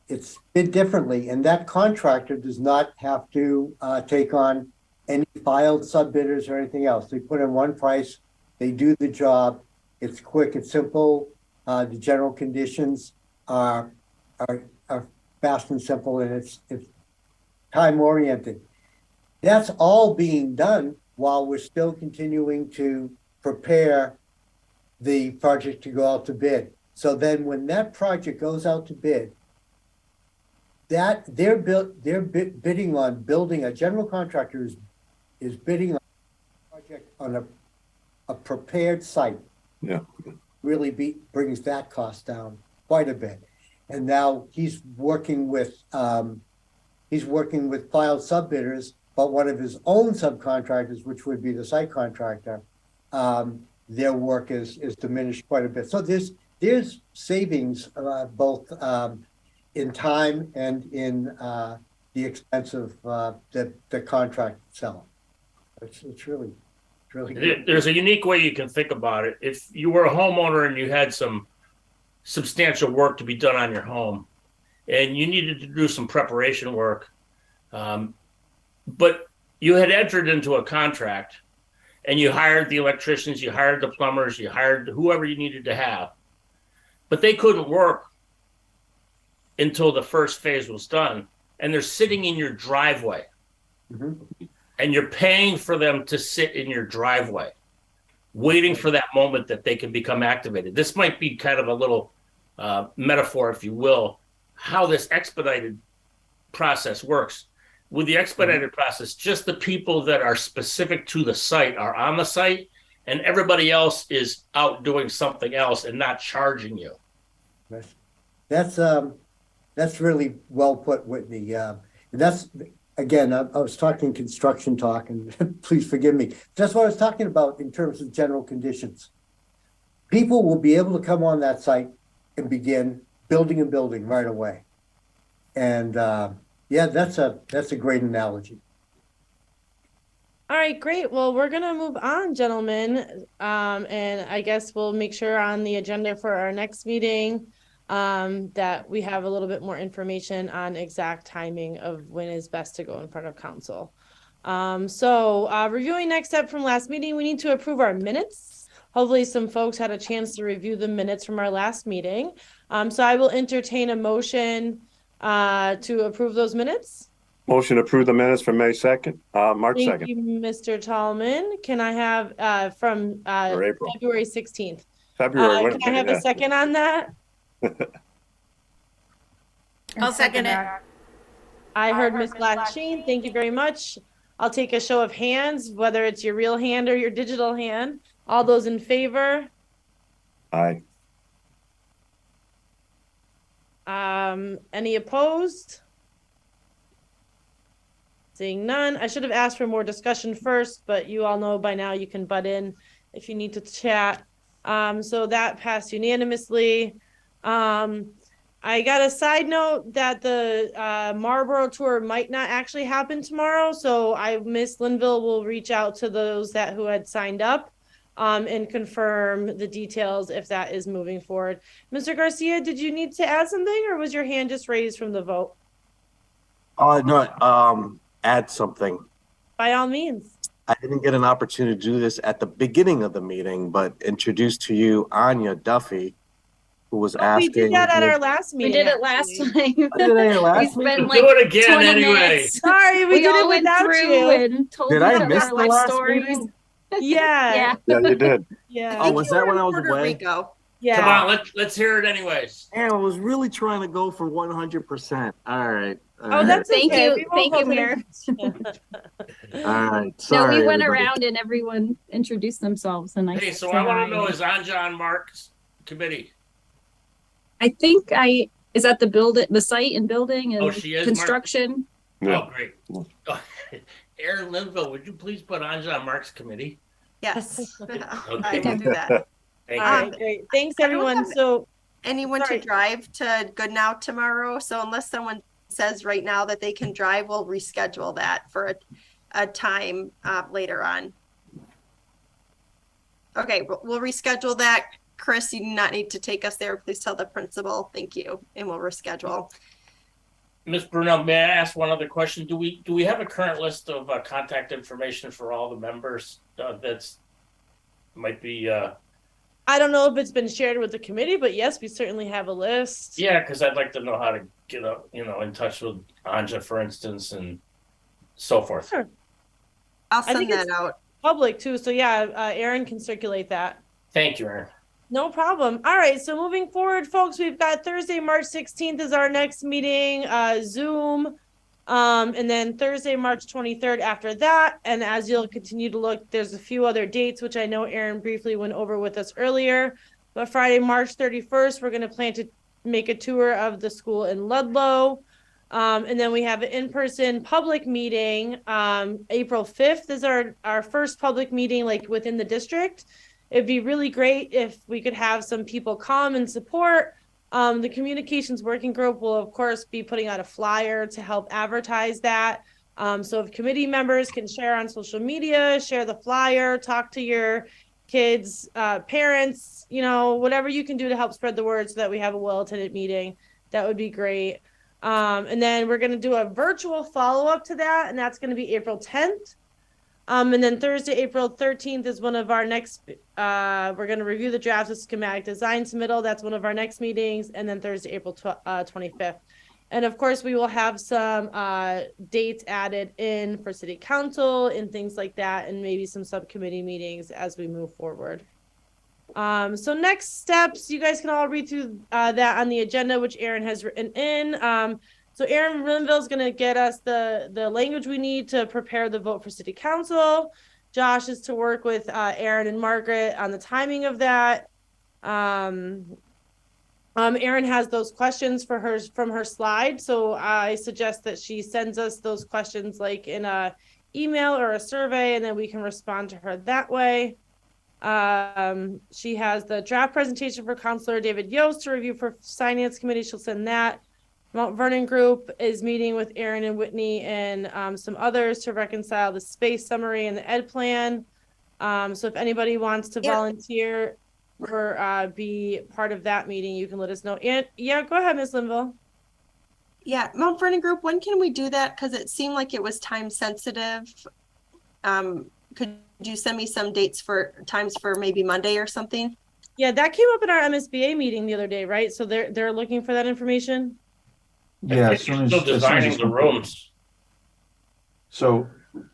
it's bid differently, and that contractor does not have to take on any filed subbidders or anything else. They put in one price, they do the job. It's quick, it's simple. The general conditions are fast and simple, and it's time oriented. That's all being done while we're still continuing to prepare the project to go out to bid. So then when that project goes out to bid, that they're bidding on building, a general contractor is bidding on a project on a prepared site. Yeah. Really brings that cost down quite a bit. And now he's working with filed subbidders, but one of his own subcontractors, which would be the site contractor, their work is diminished quite a bit. So there's savings both in time and in the expense of the contract itself. It's really good. There's a unique way you can think about it. If you were a homeowner and you had some substantial work to be done on your home and you needed to do some preparation work, but you had entered into a contract and you hired the electricians, you hired the plumbers, you hired whoever you needed to have, but they couldn't work until the first phase was done, and they're sitting in your driveway. And you're paying for them to sit in your driveway, waiting for that moment that they can become activated. This might be kind of a little metaphor, if you will, how this expedited process works. With the expedited process, just the people that are specific to the site are on the site, and everybody else is out doing something else and not charging you. That's really well put, Whitney. That's, again, I was talking construction talk, and please forgive me. That's what I was talking about in terms of general conditions. People will be able to come on that site and begin building and building right away. And yeah, that's a great analogy. All right, great. Well, we're gonna move on, gentlemen. And I guess we'll make sure on the agenda for our next meeting that we have a little bit more information on exact timing of when is best to go in front of council. So reviewing next step from last meeting, we need to approve our minutes. Hopefully some folks had a chance to review the minutes from our last meeting. So I will entertain a motion to approve those minutes. Motion to approve the minutes from May 2nd, March 2nd. Thank you, Mr. Tallman. Can I have from Or April. February 16th? February. Can I have a second on that? I'll second it. I heard Miss Blanchine. Thank you very much. I'll take a show of hands, whether it's your real hand or your digital hand. All those in favor? Aye. Any opposed? Seeing none. I should have asked for more discussion first, but you all know by now you can butt in if you need to chat. So that passed unanimously. I got a side note that the Marlboro tour might not actually happen tomorrow. So Miss Linville will reach out to those who had signed up and confirm the details if that is moving forward. Mr. Garcia, did you need to add something or was your hand just raised from the vote? No, add something. By all means. I didn't get an opportunity to do this at the beginning of the meeting, but introduce to you Anya Duffy, who was asking. We did that at our last meeting. We did it last time. I did it last We meeting. spent like Do it again 20 anyway. minutes. Sorry, we did all it went without through you. and told Did each I other miss our the life last stories. meeting? Yeah. Yeah, you did. Yeah. Oh, was that when I was Puerto away? Rico. Yeah. Come on, let's hear it anyways. Yeah, I was really trying to go for 100%. All right. Oh, that's Thank okay. you. We won't Thank you, hold it Mayor. All right. No, Sorry. we went everybody. around and everyone introduced themselves and I Hey, so said I want hi. to know, is Anja on Mark's committee? I think is at the site and building and Oh, she is, Mark? construction. Yeah. Oh, great. Aaron Linville, would you please put Anja on Mark's committee? Yes, I Okay. will do that. Thank All you. right, great. Thanks, I don't everyone. have So anyone Sorry. to drive to Goodnow tomorrow. So unless someone says right now that they can drive, we'll reschedule that for a time later on. Okay, we'll reschedule that. Chris, you do not need to take us there. Please tell the principal. Thank you. And we'll reschedule. Ms. Brunel, may I ask one other question? Do we have a current list of contact information for all the members that's might be I don't know if it's been shared with the committee, but yes, we certainly have a list. yeah, because I'd like to know how to get up, in touch with Anja, for instance, and so forth. Sure. I'll I think send that it's out. public too. So yeah, Aaron can circulate that. Thank you, Aaron. No problem. All right. So moving forward, folks, we've got Thursday, March 16th is our next meeting, Zoom. And then Thursday, March 23rd after that. And as you'll continue to look, there's a few other dates, which I know Aaron briefly went over with us earlier. But Friday, March 31st, we're going to plan to make a tour of the school in Ludlow. And then we have an in-person public meeting. April 5th is our first public meeting, like within the district. It'd be really great if we could have some people come and support. The communications working group will, of course, be putting out a flyer to help advertise that. So if committee members can share on social media, share the flyer, talk to your kids, parents, whatever you can do to help spread the word so that we have a well-attended meeting, that would be great. And then we're going to do a virtual follow-up to that, and that's going to be April 10th. And then Thursday, April 13th is one of our next, we're going to review the draft of schematic design submittal. That's one of our next meetings. And then Thursday, April 25th. And of course, we will have some dates added in for city council and things like that, and maybe some subcommittee meetings as we move forward. So next steps, you guys can all read through that on the agenda, which Aaron has written in. So Aaron Linville is going to get us the language we need to prepare the vote for city council. Josh is to work with Aaron and Margaret on the timing of that. Aaron has those questions from her slide. So I suggest that she sends us those questions like in a email or a survey, and then we can respond to her that way. She has the draft presentation for Counselor David Yost to review for Finance Committee. She'll send that. Mount Vernon Group is meeting with Aaron and Whitney and some others to reconcile the space summary and the ed plan. So if anybody wants to volunteer or be part of that meeting, you can let us know. And yeah, go ahead, Ms. Linville. Yeah, Mount Vernon Group, when can we do that? Because it seemed like it was time sensitive. Could you send me some dates for times for maybe Monday or something? Yeah, that came up in our MSBA meeting the other day, right? So they're looking for that information. Yeah, I think you're still designing the rooms. So,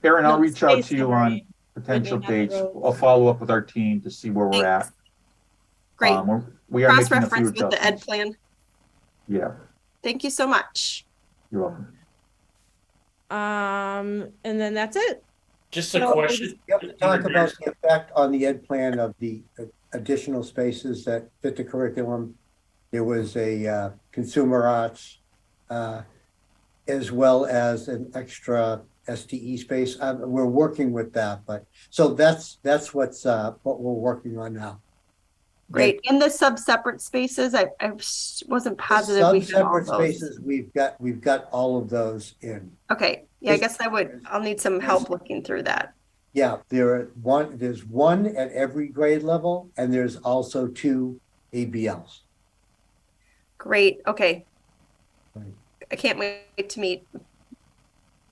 Aaron, I'll No, reach out space to you on summary. potential Not the dates. roads. I'll follow up with our team to see where we're at. Great. We are making a few Cross-reference with the ed adjustments. plan. Yeah, Thank you so much. you're welcome. And then that's it. Just a No, question. You have to talk about the effect on the ed plan of the additional spaces that fit the curriculum. There was a consumer arts, as well as an extra STE space. We're working with that, but so that's what we're working on now. Great. In the sub-separate spaces, I wasn't positive. we had all Sub-separate those. spaces, we've got all of those in. Okay. Yeah, I guess I'll need some help looking through that. Yeah, there's one at every grade level, and there's also 2 ABLs. Great. Okay. I can't wait to meet.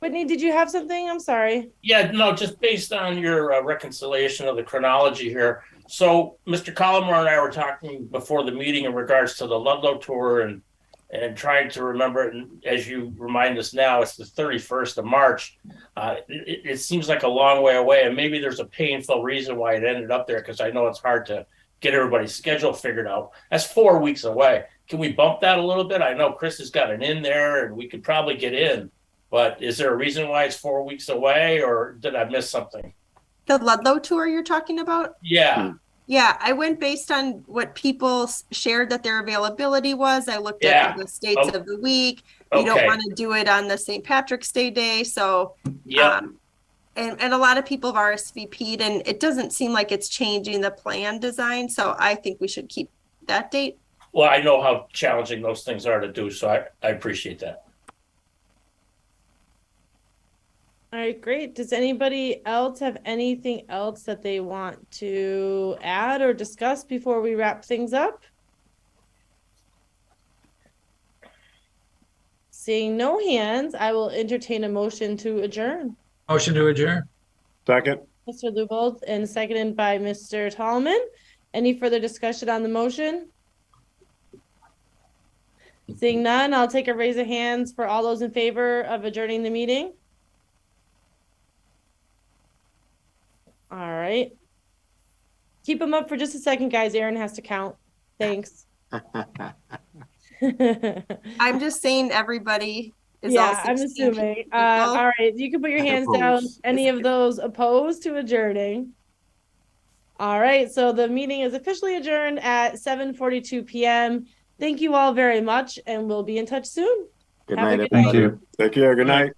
Whitney, did you have something? I'm sorry. Yeah, no, just based on your reconciliation of the chronology here. So Mr. Collmore and I were talking before the meeting in regards to the Ludlow tour and trying to remember it. And as you remind us now, it's the 31st of March. It seems like a long way away, and maybe there's a painful reason why it ended up there, because I know it's hard to get everybody's schedule figured out. That's 4 weeks away. Can we bump that a little bit? I know Chris has got an in there, and we could probably get in. But is there a reason why it's 4 weeks away, or did I miss something? The Ludlow tour you're talking about? Yeah. Yeah, I went based on what people shared that their availability was. I looked Yeah. at the states of the week. You don't Okay. want to do it on the St. Patrick's Day. So, Yeah. And a lot of people have RSVP'd, and it doesn't seem like it's changing the plan design. So I think we should keep that date. Well, I know how challenging those things are to do, so I appreciate that. All right, great. Does anybody else have anything else that they want to add or discuss before we wrap things up? Seeing no hands, I will entertain a motion to adjourn. Motion to adjourn. Second. Mr. Lubold and seconded by Mr. Tallman. Any further discussion on the motion? Seeing none, I'll take a raise of hands for all those in favor of adjourning the meeting. All right. Keep them up for just a second, guys. Aaron has to count. Thanks. I'm just saying everybody is all Yeah, I'm 16 assuming. people. All right, you can put your hands down. Opposed. Any of those opposed to adjourning? All right, so the meeting is officially adjourned at 7:42 p.m. Thank you all very much, and we'll be in touch soon. Good Have a night, good night. Thank you. Take care. Good night.